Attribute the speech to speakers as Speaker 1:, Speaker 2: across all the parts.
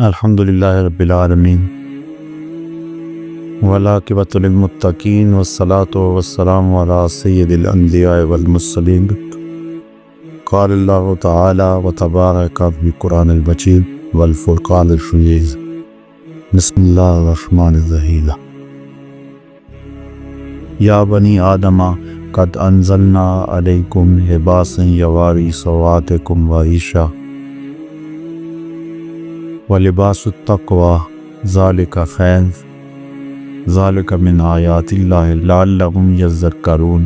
Speaker 1: الحمد للہ رب العالمین والعاقبۃ للمتقین والصلاة والسلام علی سید الانبیاء والمرسلین قال اللہ تعالی وتبارک فی القرآن المجید والفرقان الحمید بسم اللہ الرحمن الرحیم یا بنی آدم قد انزلنا علیکم لباسا یواری سوآتکم وعیشا ولباس التقوى ذالک خیر ذالک من آیات اللہ لعلہم یذکرون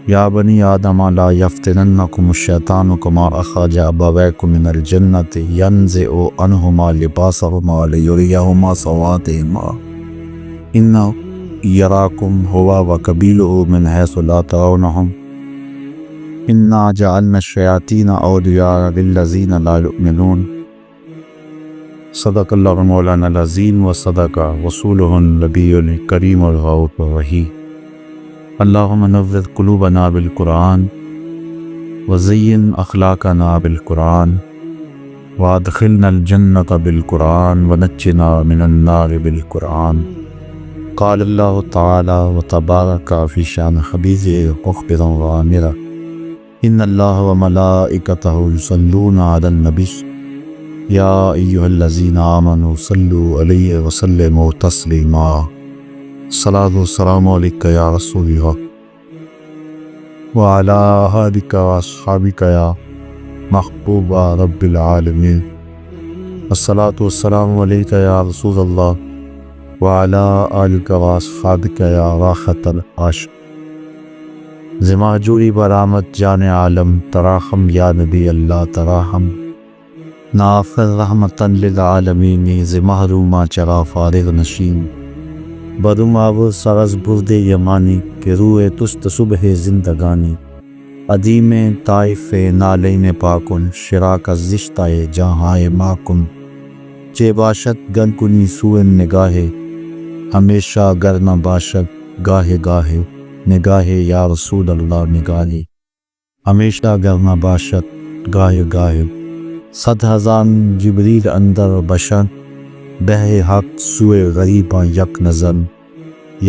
Speaker 1: یا بنی آدم لا یفتننکم الشیطان کما اخرج ابویکم من الجنۃ ینزع عنہما لباسہما لیریہما سوآتہما انہ یراکم هو وقبیلہ من حیث لا ترونہم انا جعلنا الشیاطین اولیاء للذین لا یؤمنون صدق اللہ مولانا العظیم و صدق رسولہ النبی الکریم الرؤوف الرحیم اللہم نور قلوبنا بالقرآن وزین اخلاقنا بالقرآن وادخلنا الجنة بالقرآن ونجنا من النار بالقرآن قال اللہ تعالی وتبارک فی شان حبیبہ مخبرا وآمرا ان اللہ وملائکتہ یصلون علی النبی یا ایہا الذین آمنوا صلوا علیہ وسلموا تسلیما الصلاۃ والسلام علیک یا رسول اللہ وعلی آلک واصحابک یا محبوب رب العالمین الصلاۃ والسلام علیک یا رسول اللہ وعلی آلک واصحابک یا راحت العاشق زماجوری برآمد جان عالم تراحم یا نبی اللہ تراحم نافر رحمتاً للعالمین زمحرومہ چرا فارغ نشین بدماو سرز برد یمانی کہ روح تست صبح زندگانی عدیم طائف نالین پاکن شراک زشتہ جہاں ماکن چے باشد گن کنی سوئن نگاہ ہمیشہ گر نہ باشد گاہے گاہے نگاہ یا رسول اللہ نگاہی ہمیشہ گر نہ باشد گاہے گاہے صد ہزار جبریل اندر بشر بہ حق سوئے غریباں یک نظر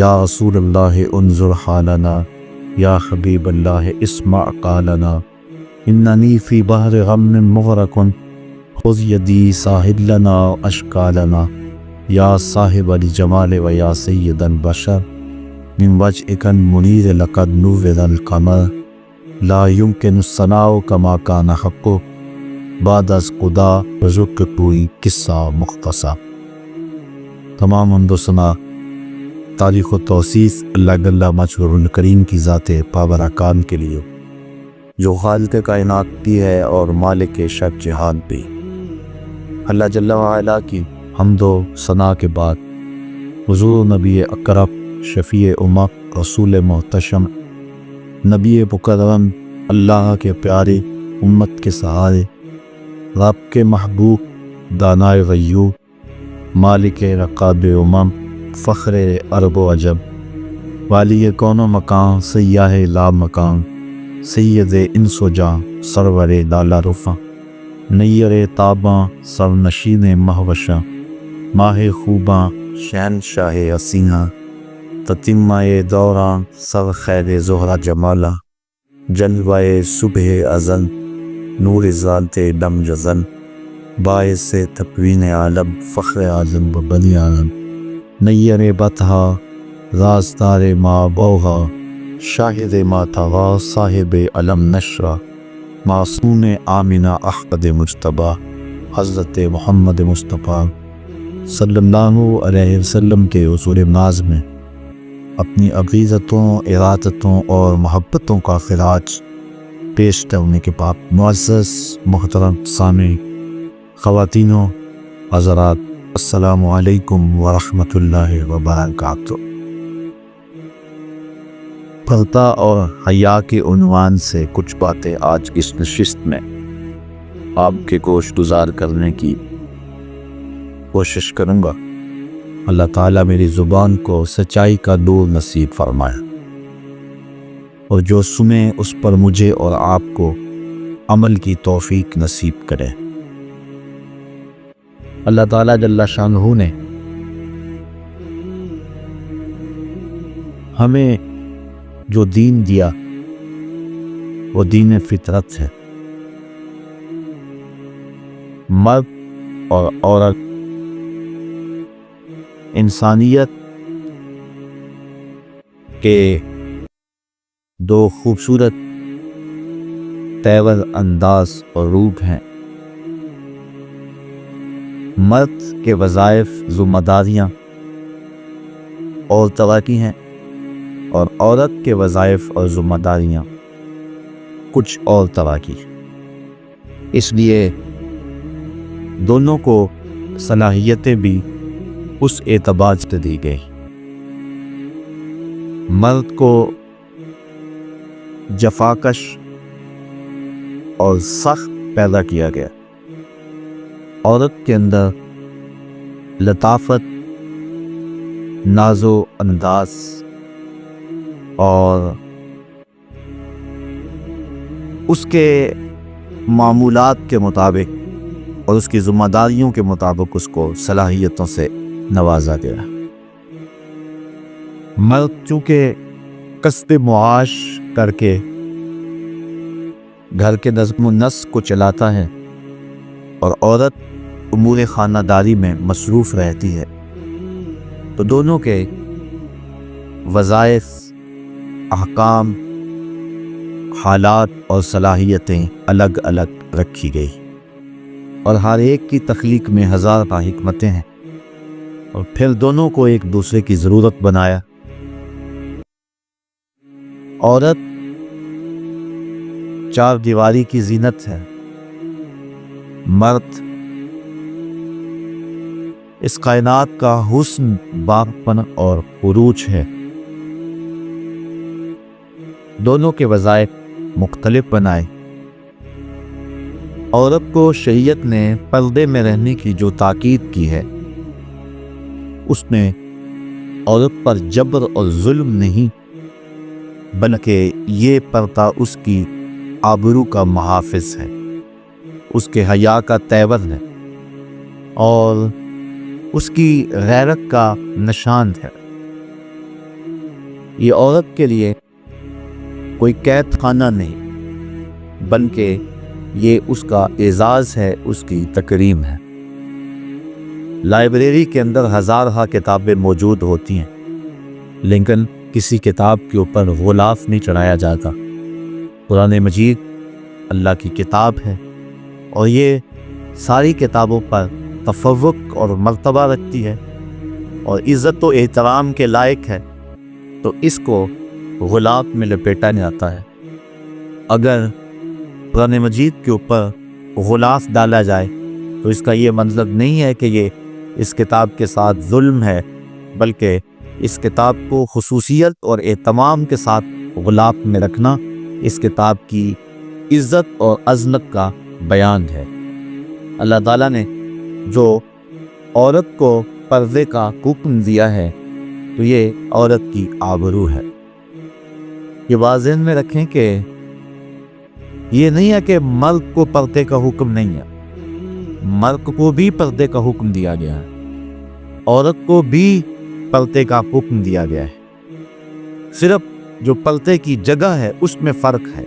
Speaker 1: یا رسول اللہ انظر حالنا یا حبیب اللہ اسمع قالنا اننی فی بحر غم مغرق خذ یدی ساحل لنا اشکالنا یا صاحب الجمال و یا سید البشر من وجهک المنیر لقد نور القمر لا يمكن الثناء کما کان حقہ بعد از خدا رزق کوئی قصہ مختصر تمام حمد و ثنا تاریخ و توصیف اللہ جل مجہور الکریم کی ذات پابرکان کے لیے جو خالق کائنات بھی ہے اور مالک شب جہان بھی۔ اللہ جل وعلا کی حمد و ثنا کے بعد حضور نبی اکرم شفیع امت رسول محتشم نبی مکرم اللہ کے پیارے امت کے سہارے رب کے محبوب دانائے غیوب مالک رقاب امم فخر عرب و عجم والی کون و مکان سیاہ لا مکان سید انس و جاں سرور لالا رفاں نیر تاباں سرنشین مہوشاں ماہ خوباں شہنشاہ اسینہ تتمہ دوراں سر خیر زہرہ جمالہ جلوہ صبح ازل نور ذات دم جزن باعث تکوین عالم فخر اعظم و بنی عالم نیر بطحا رازدار ما بوغا شاہد ما تغا صاحب علم نشرہ معصوم آمنہ احمد مجتبیٰ حضرت محمد مصطفیٰ صلی اللہ علیہ وسلم کے اصول ناز میں اپنی عقیدتوں ارادتوں اور محبتوں کا خراج پیش کرنے کے بعد معزز محترم سامعین خواتین و حضرات السلام علیکم ورحمۃ اللہ وبرکاتہ۔ پردہ اور حیا کے عنوان سے کچھ باتیں آج اس نشست میں آپ کے گوش گزار کرنے کی کوشش کروں گا۔ اللہ تعالیٰ میری زبان کو سچائی کا نور نصیب فرمائے اور جو سنے اس پر مجھے اور آپ کو عمل کی توفیق نصیب کرے۔ اللہ تعالیٰ جل شانہ نے ہمیں جو دین دیا وہ دین فطرت ہے۔ مرد اور عورت انسانیت کے دو خوبصورت تیور انداز اور روپ ہیں۔ مرد کے وظائف ذمہ داریاں اور طرح کی ہیں، اور عورت کے وظائف اور ذمہ داریاں کچھ اور طرح کی۔ اس لیے دونوں کو صلاحیتیں بھی اس اعتبار سے دی گئی۔ مرد کو جفاکش اور سخت پیدا کیا گیا، عورت کے اندر لطافت، ناز و انداز اور اس کے معمولات کے مطابق اور اس کی ذمہ داریوں کے مطابق اس کو صلاحیتوں سے نوازا گیا۔ مرد چونکہ کسب معاش کر کے گھر کے نظم و نسق کو چلاتا ہے اور عورت امور خانہ داری میں مصروف رہتی ہے، تو دونوں کے وظائف، احکام، حالات اور صلاحیتیں الگ الگ رکھی گئی، اور ہر ایک کی تخلیق میں ہزار حکمتیں ہیں، اور پھر دونوں کو ایک دوسرے کی ضرورت بنایا۔ عورت چار دیواری کی زینت ہے، مرد اس کائنات کا حسن، باغپن اور عروج ہے۔ دونوں کے وظائف مختلف بنائے۔ عورت کو شریعت نے پردے میں رہنے کی جو تاکید کی ہے، اس نے عورت پر جبر اور ظلم نہیں، بلکہ یہ پردہ اس کی آبرو کا محافظ ہے، اس کے حیا کا تیور ہے، اور اس کی غیرت کا نشان ہے۔ یہ عورت کے لیے کوئی قید خانہ نہیں، بلکہ یہ اس کا اعزاز ہے، اس کی تکریم ہے۔ لائبریری کے اندر ہزارہ کتابیں موجود ہوتی ہیں، لیکن کسی کتاب کے اوپر غلاف نہیں چڑھایا جاتا۔ قرآن مجید اللہ کی کتاب ہے، اور یہ ساری کتابوں پر تفوق اور مرتبہ رکھتی ہے اور عزت و احترام کے لائق ہے، تو اس کو غلاف میں لپیٹا جاتا ہے۔ اگر قرآن مجید کے اوپر غلاف ڈالا جائے تو اس کا یہ مطلب نہیں ہے کہ یہ اس کتاب کے ساتھ ظلم ہے، بلکہ اس کتاب کو خصوصیت اور اہتمام کے ساتھ غلاف میں رکھنا اس کتاب کی عزت اور عظمت کا بیان ہے۔ اللہ تعالیٰ نے جو عورت کو پردے کا حکم دیا ہے، تو یہ عورت کی آبرو ہے۔ یہ واضح میں رکھیں کہ یہ نہیں ہے کہ مرد کو پردے کا حکم نہیں ہے، مرد کو بھی پردے کا حکم دیا گیا ہے، عورت کو بھی پردے کا حکم دیا گیا ہے، صرف جو پردے کی جگہ ہے اس میں فرق ہے۔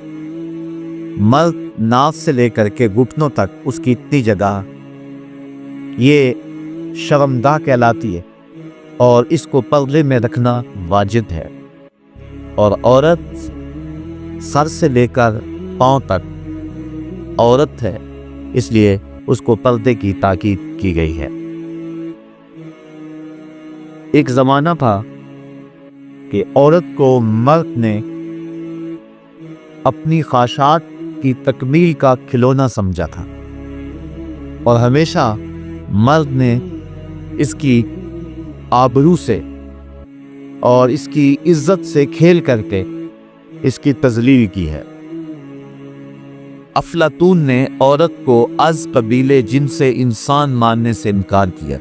Speaker 1: مرد ناف سے لے کر کے گھٹنوں تک اس کی اتنی جگہ یہ شرمگاہ کہلاتی ہے، اور اس کو پردے میں رکھنا واجب ہے، اور عورت سر سے لے کر پاؤں تک عورت ہے، اس لیے اس کو پردے کی تاکید کی گئی ہے۔ ایک زمانہ تھا کہ عورت کو مرد نے اپنی خواہشات کی تکمیل کا کھلونا سمجھا تھا، اور ہمیشہ مرد نے اس کی آبرو سے اور اس کی عزت سے کھیل کر کے اس کی تذلیل کی ہے۔ افلاطون نے عورت کو از قبیلے جن سے انسان ماننے سے انکار کیا۔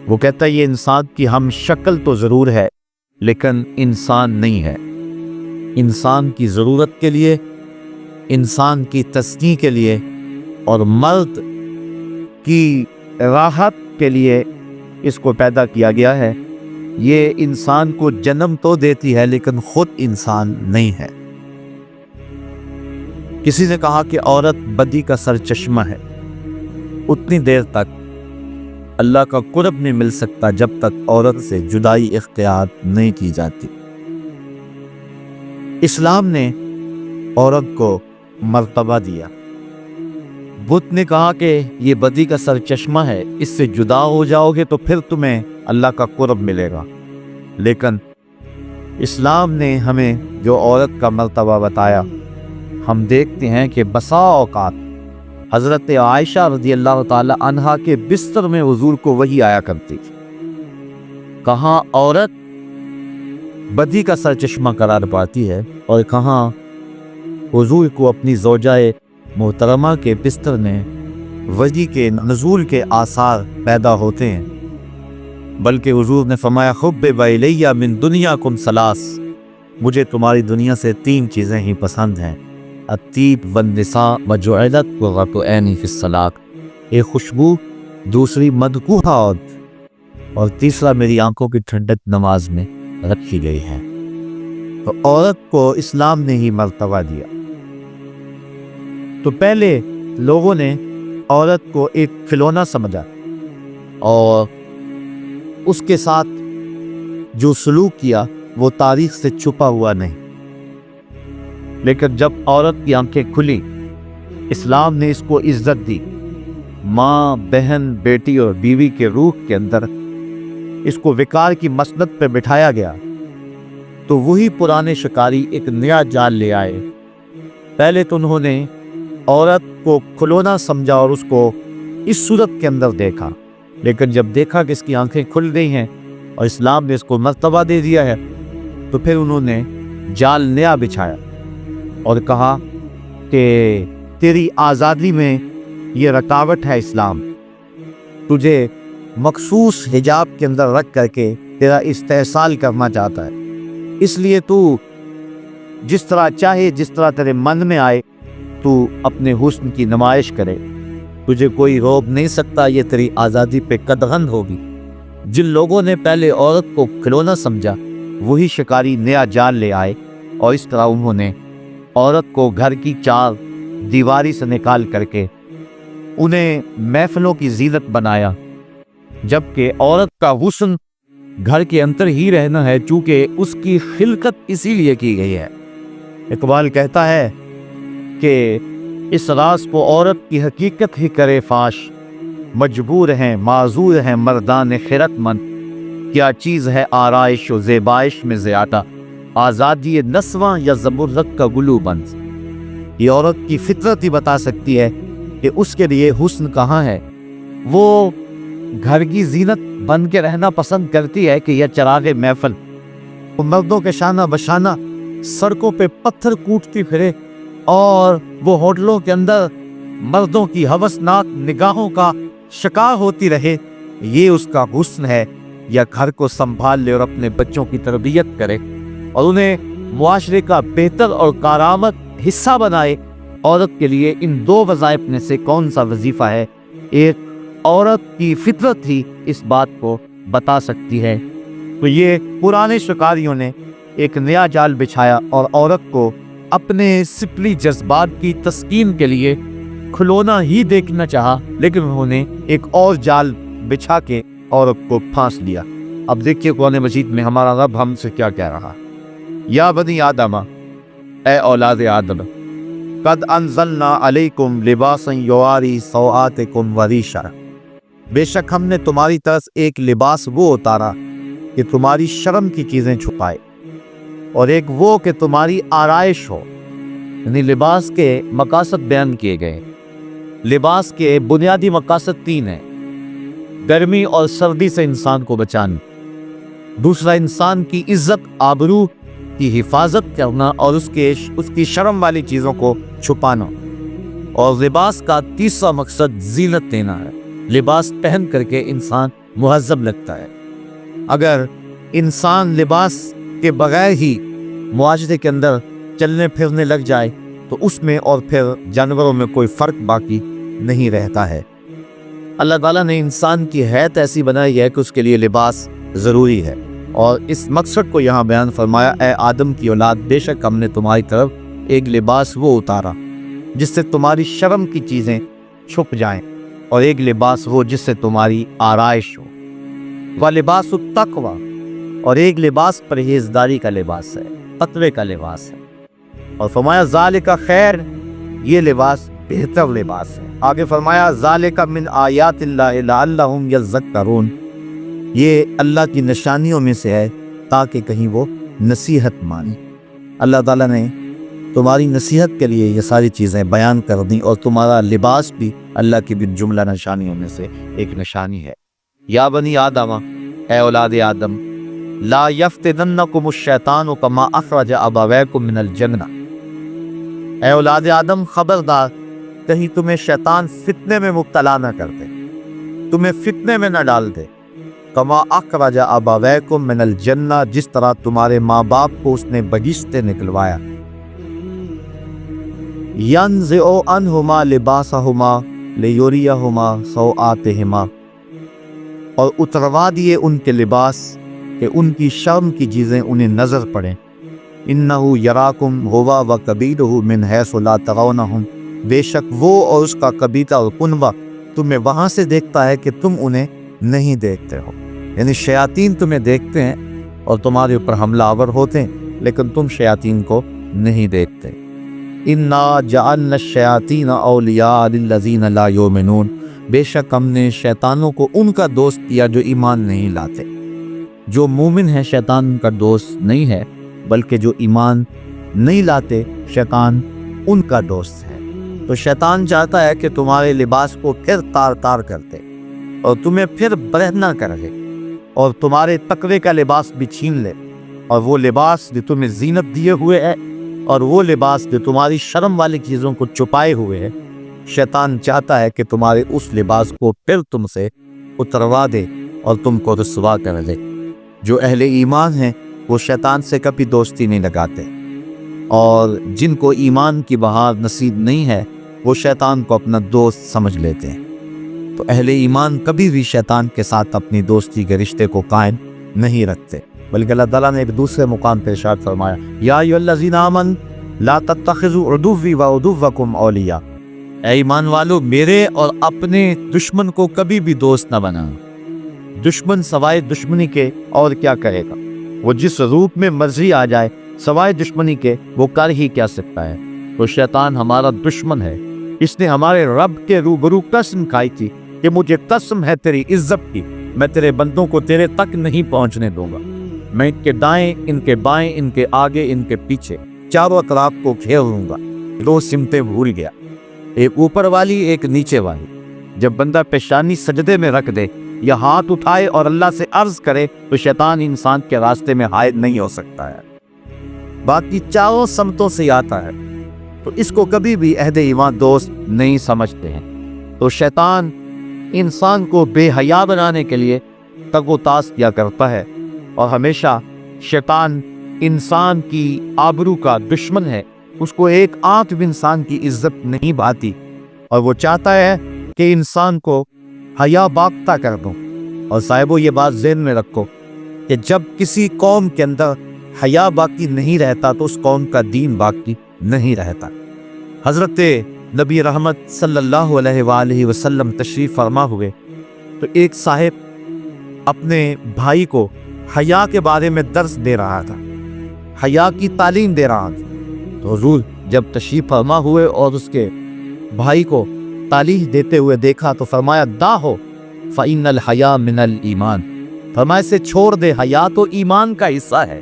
Speaker 1: وہ کہتا ہے یہ انسان کی ہم شکل تو ضرور ہے، لیکن انسان نہیں ہے۔ انسان کی ضرورت کے لیے، انسان کی تصنیع کے لیے، اور مرد کی راحت کے لیے اس کو پیدا کیا گیا ہے۔ یہ انسان کو جنم تو دیتی ہے لیکن خود انسان نہیں ہے۔ کسی نے کہا کہ عورت بدی کا سرچشمہ ہے، اتنی دیر تک اللہ کا قرب نہیں مل سکتا جب تک عورت سے جدائی اختیار نہیں کی جاتی۔ اسلام نے عورت کو مرتبہ دیا۔ بت نے کہا کہ یہ بدی کا سرچشمہ ہے، اس سے جدا ہو جاؤ گے تو پھر تمہیں اللہ کا قرب ملے گا، لیکن اسلام نے ہمیں جو عورت کا مرتبہ بتایا، ہم دیکھتے ہیں کہ بسا اوقات حضرت عائشہ رضی اللہ تعالی عنہا کے بستر میں حضور کو وحی آیا کرتی تھی۔ کہاں عورت بدی کا سرچشمہ قرار پاتی ہے اور کہاں حضور کو اپنی زوجہ محترمہ کے بستر میں وحی کے نزول کے آثار پیدا ہوتے ہیں۔ بلکہ حضور نے فرمایا حبب الیہ من دنیاکم ثلاث، مجھے تمہاری دنیا سے 3 چیزیں ہی پسند ہیں، الطیب والنساء وجعلت قرۃ عینی فی الصلاۃ، ایک خوشبو، دوسری مدکوہ اور تیسرا میری آنکھوں کی ٹھنڈک نماز میں رکھی گئی ہے۔ تو عورت کو اسلام نے ہی مرتبہ دیا۔ تو پہلے لوگوں نے عورت کو ایک کھلونا سمجھا اور اس کے ساتھ جو سلوک کیا وہ تاریخ سے چھپا ہوا نہیں، لیکن جب عورت کی آنکھیں کھلی، اسلام نے اس کو عزت دی، ماں، بہن، بیٹی اور بیوی کے روح کے اندر اس کو وقار کی مسند پہ بٹھایا گیا، تو وہی پرانے شکاری ایک نیا جال لے آئے۔ پہلے تو انہوں نے عورت کو کھلونا سمجھا اور اس کو اس صورت کے اندر دیکھا، لیکن جب دیکھا کہ اس کی آنکھیں کھل گئی ہیں اور اسلام نے اس کو مرتبہ دے دیا ہے، تو پھر انہوں نے جال نیا بچھایا اور کہا کہ تیری آزادی میں یہ رکاوٹ ہے اسلام، تجھے مخصوص حجاب کے اندر رکھ کر کے تیرا استحصال کرنا چاہتا ہے، اس لیے تو جس طرح چاہے، جس طرح تیرے من میں آئے تو اپنے حسن کی نمائش کرے، تجھے کوئی روک نہیں سکتا، یہ تیری آزادی پہ قدغن ہوگی۔ جن لوگوں نے پہلے عورت کو کھلونا سمجھا، وہی شکاری نیا جال لے آئے اور اس طرح انہوں نے عورت کو گھر کی چار دیواری سے نکال کر کے انہیں محفلوں کی زینت بنایا، جبکہ عورت کا حسن گھر کے اندر ہی رہنا ہے، چونکہ اس کی خلقت اسی لیے کی گئی ہے۔ اقبال کہتا ہے کہ اس راز کو عورت کی حقیقت ہی کرے فاش، مجبور ہیں معذور ہیں مردان خیرت مند، کیا چیز ہے آرائش و زیبائش میں زیادہ، آزادی نسواں یا زمرد کا گلو بند۔ یہ عورت کی فطرت ہی بتا سکتی ہے کہ اس کے لیے حسن کہاں ہے۔ وہ گھر کی زینت بن کے رہنا پسند کرتی ہے کہ یہ چراغ محفل، وہ مردوں کے شانہ بشانہ سڑکوں پہ پتھر کوٹتی پھرے اور وہ ہوٹلوں کے اندر مردوں کی ہوسناک نگاہوں کا شکار ہوتی رہے، یہ اس کا حسن ہے، یا گھر کو سنبھال لے اور اپنے بچوں کی تربیت کرے اور انہیں معاشرے کا بہتر اور کارآمد حصہ بنائے۔ عورت کے لیے ان 2 وظائف میں سے کون سا وظیفہ ہے؟ ایک عورت کی فطرت ہی اس بات کو بتا سکتی ہے۔ تو یہ پرانے شکاریوں نے ایک نیا جال بچھایا اور عورت کو اپنے سپلی جذبات کی تسکین کے لیے کھلونا ہی دیکھنا چاہا، لیکن انہوں نے ایک اور جال بچھا کے عورت کو پھانس لیا۔ اب دیکھیے قرآن مجید میں ہمارا رب ہم سے کیا کہہ رہا، یا بنی آدم، اے اولاد آدم، قد انزلنا علیکم لباسا یواری سوآتکم وریشا، بے شک ہم نے تمہاری طرف ایک لباس وہ اتارا کہ تمہاری شرم کی چیزیں چھپائے، اور ایک وہ کہ تمہاری آرائش ہو۔ یعنی لباس کے مقاصد بیان کیے گئے۔ لباس کے بنیادی مقاصد 3 ہیں: گرمی اور سردی سے انسان کو بچانا، دوسرا انسان کی عزت آبرو کی حفاظت کرنا اور اس کی شرم والی چیزوں کو چھپانا، اور لباس کا تیسرا مقصد زینت دینا ہے۔ لباس پہن کر کے انسان مہذب لگتا ہے۔ اگر انسان لباس کے بغیر ہی معاشرے کے اندر چلنے پھرنے لگ جائے تو اس میں اور پھر جانوروں میں کوئی فرق باقی نہیں رہتا ہے۔ اللہ تعالیٰ نے انسان کی حیت ایسی بنائی ہے کہ اس کے لیے لباس ضروری ہے، اور اس مقصد کو یہاں بیان فرمایا، اے آدم کی اولاد، بے شک ہم نے تمہاری طرف ایک لباس وہ اتارا جس سے تمہاری شرم کی چیزیں چھپ جائیں، اور ایک لباس وہ جس سے تمہاری آرائش ہو، وَلِبَاسُ التَّقْوَىٰ، اور ایک لباس پرہیزداری کا لباس ہے، تقوی کا لباس ہے، اور فرمایا ذَلِکَ خیر، یہ لباس بہتر لباس ہے۔ آگے فرمایا ذَلِکَ مِنْ آیاتِ اللَّهِ لَعَلَّهُمْ يَذَّکَّرُونَ، یہ اللہ کی نشانیوں میں سے ہے تاکہ کہیں وہ نصیحت مانیں۔ اللہ تعالیٰ نے تمہاری نصیحت کے لیے یہ ساری چیزیں بیان کر دیں، اور تمہارا لباس بھی اللہ کی بھی جملہ نشانیوں میں سے ایک نشانی ہے۔ یا بنی آدم، اے اولاد آدم، لا یفتننکم الشیطان کما اخرج ابویکم من الجنہ، اے اولاد آدم خبردار کہیں تمہیں شیطان فتنے میں مبتلا نہ کر دے، تمہیں فتنے میں نہ ڈال دے، کما اخرج ابویکم من الجنہ، جس طرح تمہارے ماں باپ کو اس نے بغیچ سے نکلوایا، ینزع عنہما لباسہما لیریہما سوآتہما، اور اتروا دیے ان کے لباس کہ ان کی شرم کی چیزیں انہیں نظر پڑیں، انہ یراکم ہوا وقبیلہ من حیث لا ترونہم، بے شک وہ اور اس کا قبیلہ اور کنبہ تمہیں وہاں سے دیکھتا ہے کہ تم انہیں نہیں دیکھتے ہو، یعنی شیاطین تمہیں دیکھتے ہیں اور تمہارے اوپر حملہ آور ہوتے ہیں، لیکن تم شیاطین کو نہیں دیکھتے۔ انا جعلنا الشیاطین اولیاء للذین لا یؤمنون، بے شک ہم نے شیطانوں کو ان کا دوست کیا جو ایمان نہیں لاتے۔ جو مومن ہے شیطان ان کا دوست نہیں ہے، بلکہ جو ایمان نہیں لاتے شیطان ان کا دوست ہے۔ تو شیطان چاہتا ہے کہ تمہارے لباس کو پھر تار تار کر دے اور تمہیں پھر برہنہ کر دے، اور تمہارے تقوی کا لباس بھی چھین لے، اور وہ لباس جو تمہیں زینت دیے ہوئے ہے، اور وہ لباس جو تمہاری شرم والی چیزوں کو چھپائے ہوئے ہے، شیطان چاہتا ہے کہ تمہارے اس لباس کو پھر تم سے اتروا دے اور تم کو رسوا کر دے۔ جو اہل ایمان ہیں وہ شیطان سے کبھی دوستی نہیں لگاتے، اور جن کو ایمان کی بہار نصیب نہیں ہے وہ شیطان کو اپنا دوست سمجھ لیتے ہیں۔ تو اہل ایمان کبھی بھی شیطان کے ساتھ اپنی دوستی کے رشتے کو قائم نہیں رکھتے، بلکہ اللہ تعالیٰ نے ایک دوسرے مقام پہ ارشاد فرمایا، یا ایھا الذین آمنوا لا تتخذوا عدوی وعدوکم اولیاء، اے ایمان والو میرے اور اپنے دشمن کو کبھی بھی دوست نہ بنا۔ دشمن سوائے دشمنی کے اور کیا کرے گا؟ وہ جس روپ میں مرضی آ جائے سوائے دشمنی کے وہ کر ہی کیا سکتا ہے؟ تو شیطان ہمارا دشمن ہے، اس نے ہمارے رب کے روبرو قسم کھائی تھی کہ مجھے قسم ہے تیری عزت کی، میں تیرے بندوں کو تیرے تک نہیں پہنچنے دوں گا، میں ان کے دائیں، ان کے بائیں، ان کے آگے، ان کے پیچھے چاروں اطراف کو گھیر لوں گا۔ دو سمتیں بھول گیا، ایک اوپر والی ایک نیچے والی۔ جب بندہ پیشانی سجدے میں رکھ دے یا ہاتھ اٹھائے اور اللہ سے عرض کرے تو شیطان انسان کے راستے میں حائل نہیں ہو سکتا ہے، باقی چاروں سمتوں سے آتا ہے، تو اس کو کبھی بھی عہد ایمان دوست نہیں سمجھتے ہیں۔ تو شیطان انسان کو بے حیا بنانے کے لیے تگ و تاس کیا کرتا ہے، اور ہمیشہ شیطان انسان کی آبرو کا دشمن ہے، اس کو ایک آنکھ بھی انسان کی عزت نہیں بھاتی، اور وہ چاہتا ہے کہ انسان کو حیا باختہ کر دو۔ اور صاحبو یہ بات ذہن میں رکھو کہ جب کسی قوم کے اندر حیا باقی نہیں رہتا تو اس قوم کا دین باقی نہیں رہتا۔ حضرت نبی رحمت صلی اللہ علیہ وآلہ وسلم تشریف فرما ہوئے تو ایک صاحب اپنے بھائی کو حیا کے بارے میں درس دے رہا تھا، حیا کی تعلیم دے رہا تھا۔ تو حضور جب تشریف فرما ہوئے اور اس کے بھائی کو تعلیم دیتے ہوئے دیکھا تو فرمایا داہو فإن الحیا من الایمان، فرمایا سے چھوڑ دے، حیا تو ایمان کا حصہ ہے،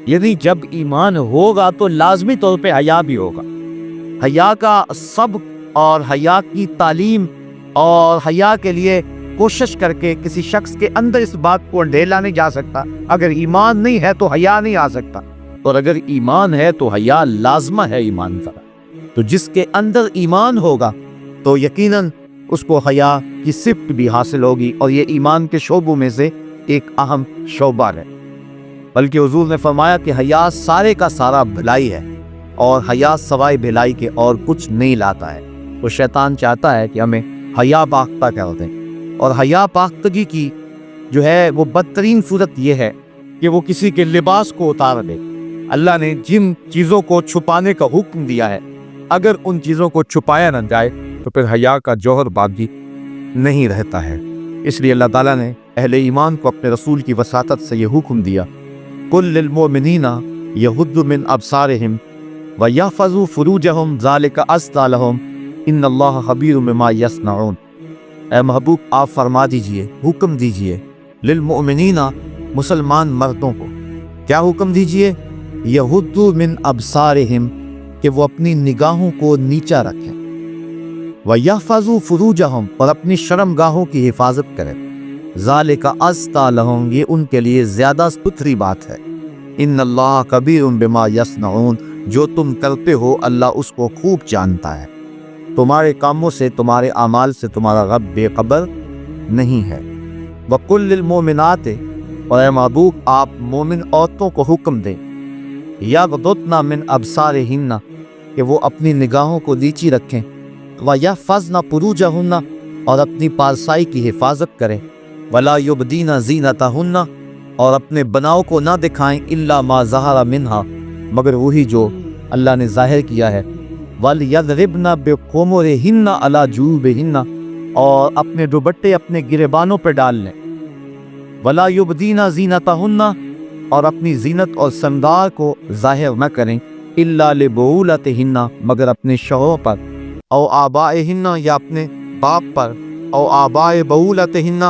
Speaker 1: یعنی جب ایمان ہوگا تو لازمی طور پہ حیا بھی ہوگا۔ حیا کا سبق اور حیا کی تعلیم اور حیا کے لیے کوشش کر کے کسی شخص کے اندر اس بات کو ڈھیلا نہیں جا سکتا۔ اگر ایمان نہیں ہے تو حیا نہیں آ سکتا، اور اگر ایمان ہے تو حیا لازمہ ہے ایمان کا۔ تو جس کے اندر ایمان ہوگا تو یقیناً اس کو حیا کی صفت بھی حاصل ہوگی، اور یہ ایمان کے شعبوں میں سے ایک اہم شعبہ ہے۔ بلکہ حضور نے فرمایا کہ حیا سارے کا سارا بھلائی ہے، اور حیا سوائے بھلائی کے اور کچھ نہیں لاتا ہے۔ تو شیطان چاہتا ہے کہ ہمیں حیا پاختہ کر دیں۔ اور حیا پاختگی کی جو ہے وہ بدترین صورت یہ ہے کہ وہ کسی کے لباس کو اتار دے۔ اللہ نے جن چیزوں کو چھپانے کا حکم دیا ہے، اگر ان چیزوں کو چھپایا نہ جائے تو پھر حیا کا جوہر باقی نہیں رہتا ہے۔ اس لیے اللہ تعالیٰ نے اہل ایمان کو اپنے رسول کی وساطت سے یہ حکم دیا، قل للمؤمنین یغضوا من ابصارہم ویحفظوا فروجہم ذالک ازکی لہم ان اللہ خبیر بما یصنعون۔ اے محبوب آپ فرما دیجئے، حکم دیجئے للمؤمنین مسلمان مردوں کو، کیا حکم دیجئے؟ یغضوا من ابصارہم کہ وہ اپنی نگاہوں کو نیچا رکھیں، وَيَحْفَظُوا فُرُوجَهُمْ اور اپنی شرمگاہوں کی حفاظت کریں، ذَلِكَ أَزْكَىٰ لَهُمْ یہ ان کے لیے زیادہ ستھری بات ہے، إِنَّ اللَّهَ خَبِيرٌ بِمَا يَصْنَعُونَ جو تم کرتے ہو اللہ اس کو خوب جانتا ہے، تمہارے کاموں سے تمہارے اعمال سے تمہارا رب بے خبر نہیں ہے۔ وَقُلْ لِلْمُؤْمِنَاتِ اور اے محبوب آپ مومن عورتوں کو حکم دیں، يَغْضُضْنَ مِنْ أَبْصَارِهِنَّ کہ وہ اپنی نگاہوں کو نیچی رکھیں، وَيَحْفَظْنَ فُرُوجَهُنَّ اور اپنی پارسائی کی حفاظت کریں، وَلَا يُبْدِينَ زِينَتَهُنَّ اور اپنے بناؤ کو نہ دکھائیں إِلَّا مَا ظَهَرَ مِنْهَا مگر وہی جو اللہ نے ظاہر کیا ہے، وَلْيَضْرِبْنَ بِخُمُرِهِنَّ عَلَى جُيُوبِهِنَّ اور اپنے دوپٹے اپنے گریبانوں پر ڈال لیں، وَلَا يُبْدِينَ زِينَتَهُنَّ اور اپنی زینت اور سمدار کو ظاہر نہ کریں، إِلَّا لِبُعُولَتِهِنَّ مگر اپنے شوہروں پر، او آبائہن یا اپنے باپ پر، او آبائے بعولتہن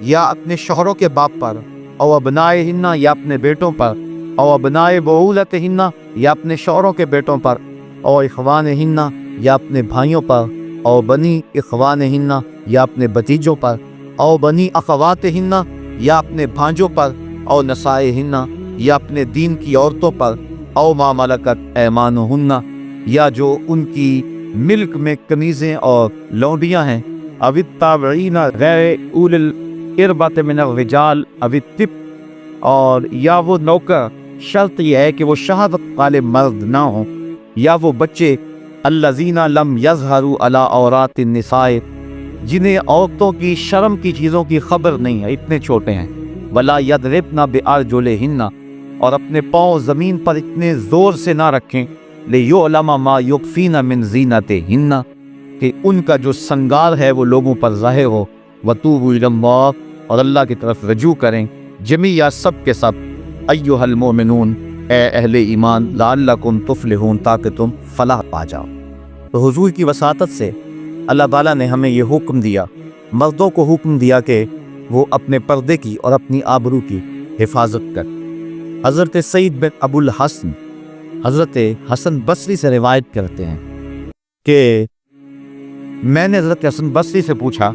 Speaker 1: یا اپنے شوہروں کے باپ پر، او ابنائہن یا اپنے بیٹوں پر، او ابنائے بعولتہن یا اپنے شوہروں کے بیٹوں پر، او اخوانہن یا اپنے بھائیوں پر، او بنی اخوانہن یا اپنے بھتیجوں پر، او بنی اخواتہن یا اپنے بھانجوں پر، او نسائہن یا اپنے دین کی عورتوں پر، او ما ملکت ایمانہن یا جو ان کی ملک میں کنیزیں اور لونڈیاں ہیں، او التابعین غیر اول الاربۃ من الرجال او الطفل اور یا وہ نوکر، شرط یہ ہے کہ وہ شہادت والے مرد نہ ہوں، یا وہ بچے الذین لم یظہروا علی عورات النساء جنہیں عورتوں کی شرم کی چیزوں کی خبر نہیں ہے، اتنے چھوٹے ہیں، ولا یضربن بارجلہن اور اپنے پاؤں زمین پر اتنے زور سے نہ رکھیں، لِيُعْلَمَ مَا يُخْفِينَ مِنْ زِينَتِهِنَّ کہ ان کا جو سنگار ہے وہ لوگوں پر ظاہر ہو، وَتُوبُوا إِلَى اللَّهِ اور اللہ کی طرف رجوع کریں، جمیعا سب کے سب، ایھا المؤمنون اے اہل ایمان، لعلکم تفلحون تاکہ تم فلاح پا جاؤ۔ تو حضور کی وساطت سے اللہ تعالیٰ نے ہمیں یہ حکم دیا، مردوں کو حکم دیا کہ وہ اپنے پردے کی اور اپنی آبرو کی حفاظت کر۔ حضرت سعید بن ابو الحسن حضرت حسن بصری سے روایت کرتے ہیں کہ میں نے حضرت حسن بصری سے پوچھا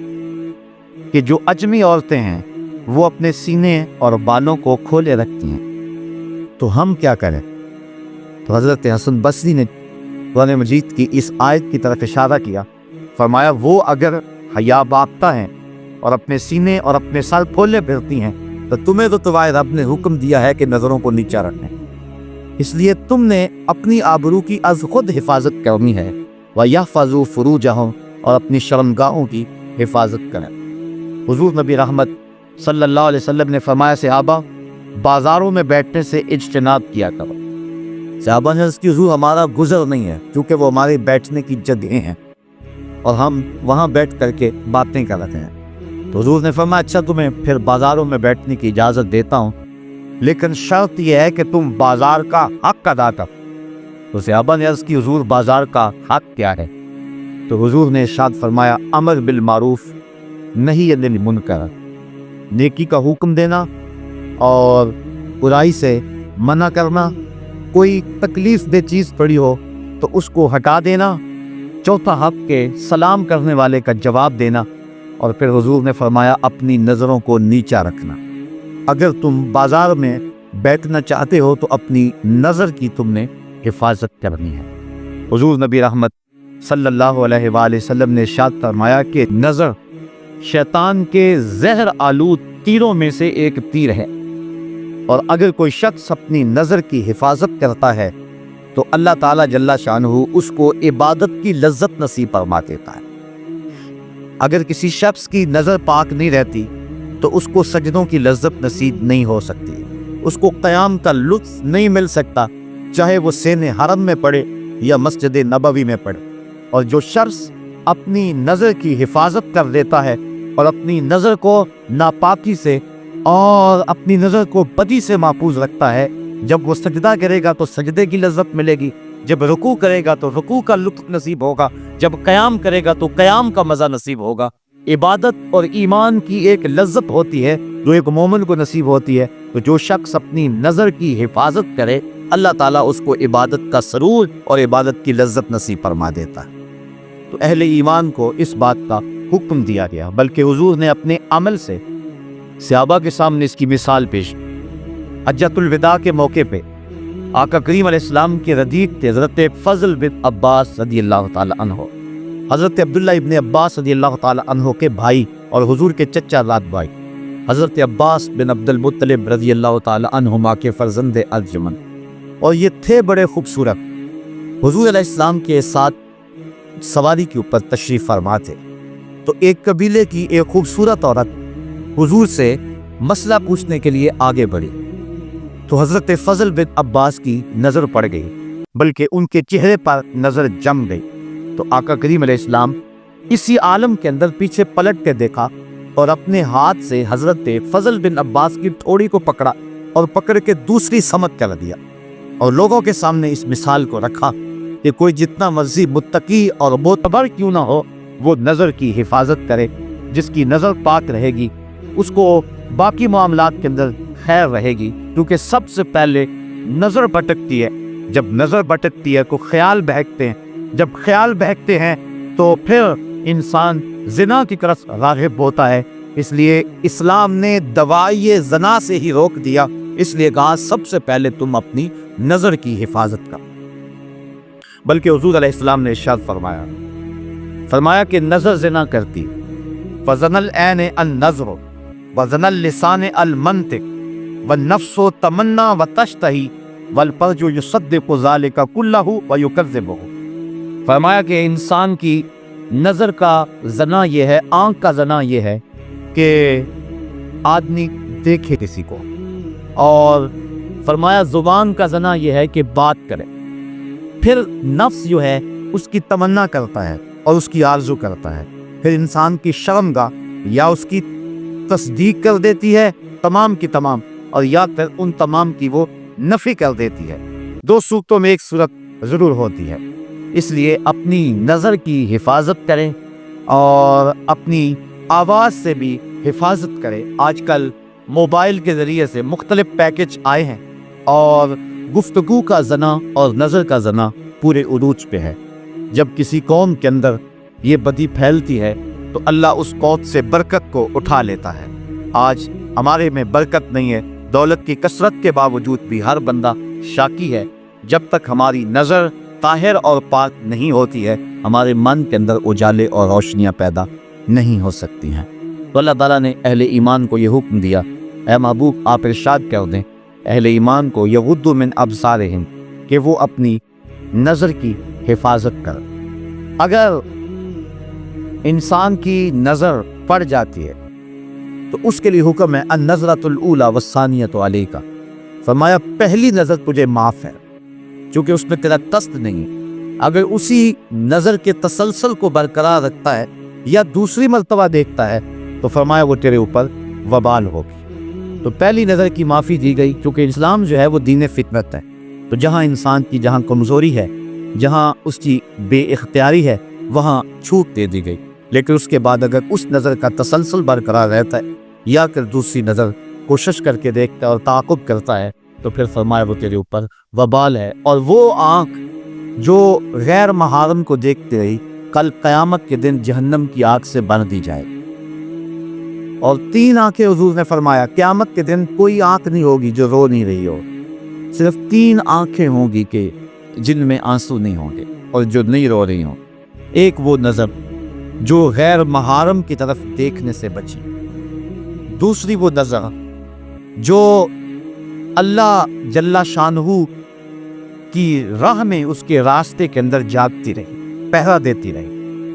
Speaker 1: کہ جو اجمی عورتیں ہیں وہ اپنے سینے اور بالوں کو کھولے رکھتی ہیں تو ہم کیا کریں؟ تو حضرت حسن بصری نے قرآن مجید کی اس آیت کی طرف اشارہ کیا، فرمایا وہ اگر حیا باختہ ہیں اور اپنے سینے اور اپنے سر کھولے پھرتی ہیں تو تمہیں تو تمہارے رب نے حکم دیا ہے کہ نظروں کو نیچا رکھیں، اس لیے تم نے اپنی آبرو کی از خود حفاظت کرنی ہے، وَيَحْفَظُوا فُرُوجَهُمْ اور اپنی شرمگاہوں کی حفاظت کریں۔ حضور نبی رحمت صلی اللہ علیہ وسلم نے فرمایا صحابہ بازاروں میں بیٹھنے سے اجتناب کیا کرو۔ صحابہ نے عرض کی حضور ہمارا گزر نہیں ہے کیونکہ وہ ہمارے بیٹھنے کی جگہیں ہیں اور ہم وہاں بیٹھ کر کے باتیں کر رہے ہیں، تو حضور نے فرمایا اچھا تمہیں پھر بازاروں میں بیٹھنے کی اجازت دیتا ہوں، لیکن شرط یہ ہے کہ تم بازار کا حق ادا کرو۔ تو صحابہ نے عرض کی حضور بازار کا حق کیا ہے؟ تو حضور نے ارشاد فرمایا امر بالمعروف نہی عن المنکر، نیکی کا حکم دینا اور برائی سے منع کرنا، کوئی تکلیف دہ چیز پڑی ہو تو اس کو ہٹا دینا، چوتھا حق کے سلام کرنے والے کا جواب دینا، اور پھر حضور نے فرمایا اپنی نظروں کو نیچا رکھنا۔ اگر تم بازار میں بیٹھنا چاہتے ہو تو اپنی نظر کی تم نے حفاظت کرنی ہے۔ حضور نبی رحمت صلی اللہ علیہ وآلہ وسلم نے ارشاد فرمایا کہ نظر شیطان کے زہر آلود تیروں میں سے ایک تیر ہے، اور اگر کوئی شخص اپنی نظر کی حفاظت کرتا ہے تو اللہ تعالیٰ جل شانہ اس کو عبادت کی لذت نصیب فرما دیتا ہے۔ اگر کسی شخص کی نظر پاک نہیں رہتی تو اس کو سجدوں کی لذت نصیب نہیں ہو سکتی، اس کو قیام کا لطف نہیں مل سکتا، چاہے وہ سین حرم میں پڑھے یا مسجد نبوی میں پڑھے۔ اور جو شخص اپنی نظر کی حفاظت کر لیتا ہے اور اپنی نظر کو ناپاکی سے اور اپنی نظر کو بدی سے محفوظ رکھتا ہے، جب وہ سجدہ کرے گا تو سجدے کی لذت ملے گی، جب رکوع کرے گا تو رکوع کا لطف نصیب ہوگا، جب قیام کرے گا تو قیام کا مزہ نصیب ہوگا۔ عبادت اور ایمان کی ایک لذت ہوتی ہے جو ایک مومن کو نصیب ہوتی ہے۔ تو جو شخص اپنی نظر کی حفاظت کرے، اللہ تعالیٰ اس کو عبادت کا سرور اور عبادت کی لذت نصیب فرما دیتا ہے۔ تو اہل ایمان کو اس بات کا حکم دیا گیا، بلکہ حضور نے اپنے عمل سے صحابہ کے سامنے اس کی مثال پیش کی۔ حجۃ الوداع کے موقع پہ آقا کریم علیہ السلام کے ردیف تھے حضرت فضل بن عباس رضی اللہ تعالی عنہ، حضرت عبداللہ ابن عباس رضی اللہ تعالی عنہ کے بھائی اور حضور کے چچا زاد بھائی، حضرت عباس بن عبد المطلب رضی اللہ تعالی عنہما کے فرزند ارجمند، اور یہ تھے بڑے خوبصورت۔ حضور علیہ السلام کے ساتھ سواری کے اوپر تشریف فرما تھے، تو ایک قبیلے کی ایک خوبصورت عورت حضور سے مسئلہ پوچھنے کے لیے آگے بڑھی، تو حضرت فضل بن عباس کی نظر پڑ گئی، بلکہ ان کے چہرے پر نظر جم گئی۔ تو آقا کریم علیہ السلام اسی عالم کے اندر پیچھے پلٹ کے دیکھا اور اپنے ہاتھ سے حضرت فضل بن عباس کی تھوڑی کو پکڑا اور پکڑ کے دوسری سمت کر دیا، اور لوگوں کے سامنے اس مثال کو رکھا کہ کوئی جتنا مرضی متقی اور معتبر کیوں نہ ہو، وہ نظر کی حفاظت کرے۔ جس کی نظر پاک رہے گی اس کو باقی معاملات کے اندر خیر رہے گی، کیونکہ سب سے پہلے نظر بھٹکتی ہے، جب نظر بھٹکتی ہے تو خیال بہکتے ہیں، جب خیال بہکتے ہیں تو پھر انسان زنا کی طرف راغب ہوتا ہے۔ اس لیے اسلام نے دوائی زنا سے ہی روک دیا، اس لیے کہا سب سے پہلے تم اپنی نظر کی حفاظت کرو۔ بلکہ حضور علیہ السلام نے ارشاد فرمایا کہ نظر زنا کرتی، فزن العین النظر وزن اللسان المنطق والنفس تمنا وتشتہی والفرج یصدق ذلک کلہ ویکذبہ۔ فرمایا کہ انسان کی نظر کا زنا یہ ہے، آنکھ کا زنا یہ ہے کہ آدمی دیکھے کسی کو، اور فرمایا زبان کا زنا یہ ہے کہ بات کرے، پھر نفس جو ہے اس کی تمنا کرتا ہے اور اس کی آرزو کرتا ہے، پھر انسان کی شرمگاہ یا اس کی تصدیق کر دیتی ہے تمام کی تمام، اور یا پھر ان تمام کی وہ نفی کر دیتی ہے۔ دو صورتوں میں ایک صورت ضرور ہوتی ہے، اس لیے اپنی نظر کی حفاظت کریں اور اپنی آواز سے بھی حفاظت کریں۔ آج کل موبائل کے ذریعے سے مختلف پیکج آئے ہیں اور گفتگو کا زنا اور نظر کا زنا پورے عروج پہ ہے۔ جب کسی قوم کے اندر یہ بدی پھیلتی ہے تو اللہ اس قوت سے برکت کو اٹھا لیتا ہے۔ آج ہمارے میں برکت نہیں ہے، دولت کی کثرت کے باوجود بھی ہر بندہ شاکی ہے۔ جب تک ہماری نظر طاہر اور پاک نہیں ہوتی ہے، ہمارے من کے اندر اجالے اور روشنیاں پیدا نہیں ہو سکتی ہیں۔ تو اللہ تعالیٰ نے اہل ایمان کو یہ حکم دیا، اے محبوب آپ ارشاد کر دیں اہل ایمان کو یغضوا من ابصارہم، کہ وہ اپنی نظر کی حفاظت کر۔ اگر انسان کی نظر پڑ جاتی ہے تو اس کے لیے حکم ہے النظرۃ الاولی والثانیۃ علیک، فرمایا پہلی نظر تجھے معاف ہے چونکہ اس میں تیرا قصد نہیں ہے۔ اگر اسی نظر کے تسلسل کو برقرار رکھتا ہے یا دوسری مرتبہ دیکھتا ہے تو فرمایا وہ تیرے اوپر وبال ہوگی۔ تو پہلی نظر کی معافی دی گئی، کیونکہ اسلام جو ہے وہ دین فطرت ہے، تو جہاں انسان کی جہاں کمزوری ہے، جہاں اس کی بے اختیاری ہے، وہاں چھوٹ دے دی گئی۔ لیکن اس کے بعد اگر اس نظر کا تسلسل برقرار رہتا ہے یا پھر دوسری نظر کوشش کر کے دیکھتا ہے اور تعاقب کرتا ہے تو پھر فرمایا وہ تیرے اوپر وبال ہے۔ اور وہ آنکھ جو غیر محارم کو دیکھتے رہی، کل قیامت کے دن جہنم کی آگ سے بن دی جائے۔ اور 3 آنکھیں حضور نے فرمایا قیامت کے دن کوئی آنکھ نہیں ہوگی جو رو نہیں رہی ہو، صرف 3 آنکھیں ہوں گی کہ جن میں آنسو نہیں ہوں گے اور جو نہیں رو رہی ہوں۔ ایک وہ نظر جو غیر محارم کی طرف دیکھنے سے بچی، دوسری وہ نظر جو اللہ جل شانہ کی راہ میں اس کے راستے کے اندر جاگتی رہی، پہرا دیتی رہی،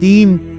Speaker 1: 3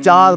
Speaker 1: 4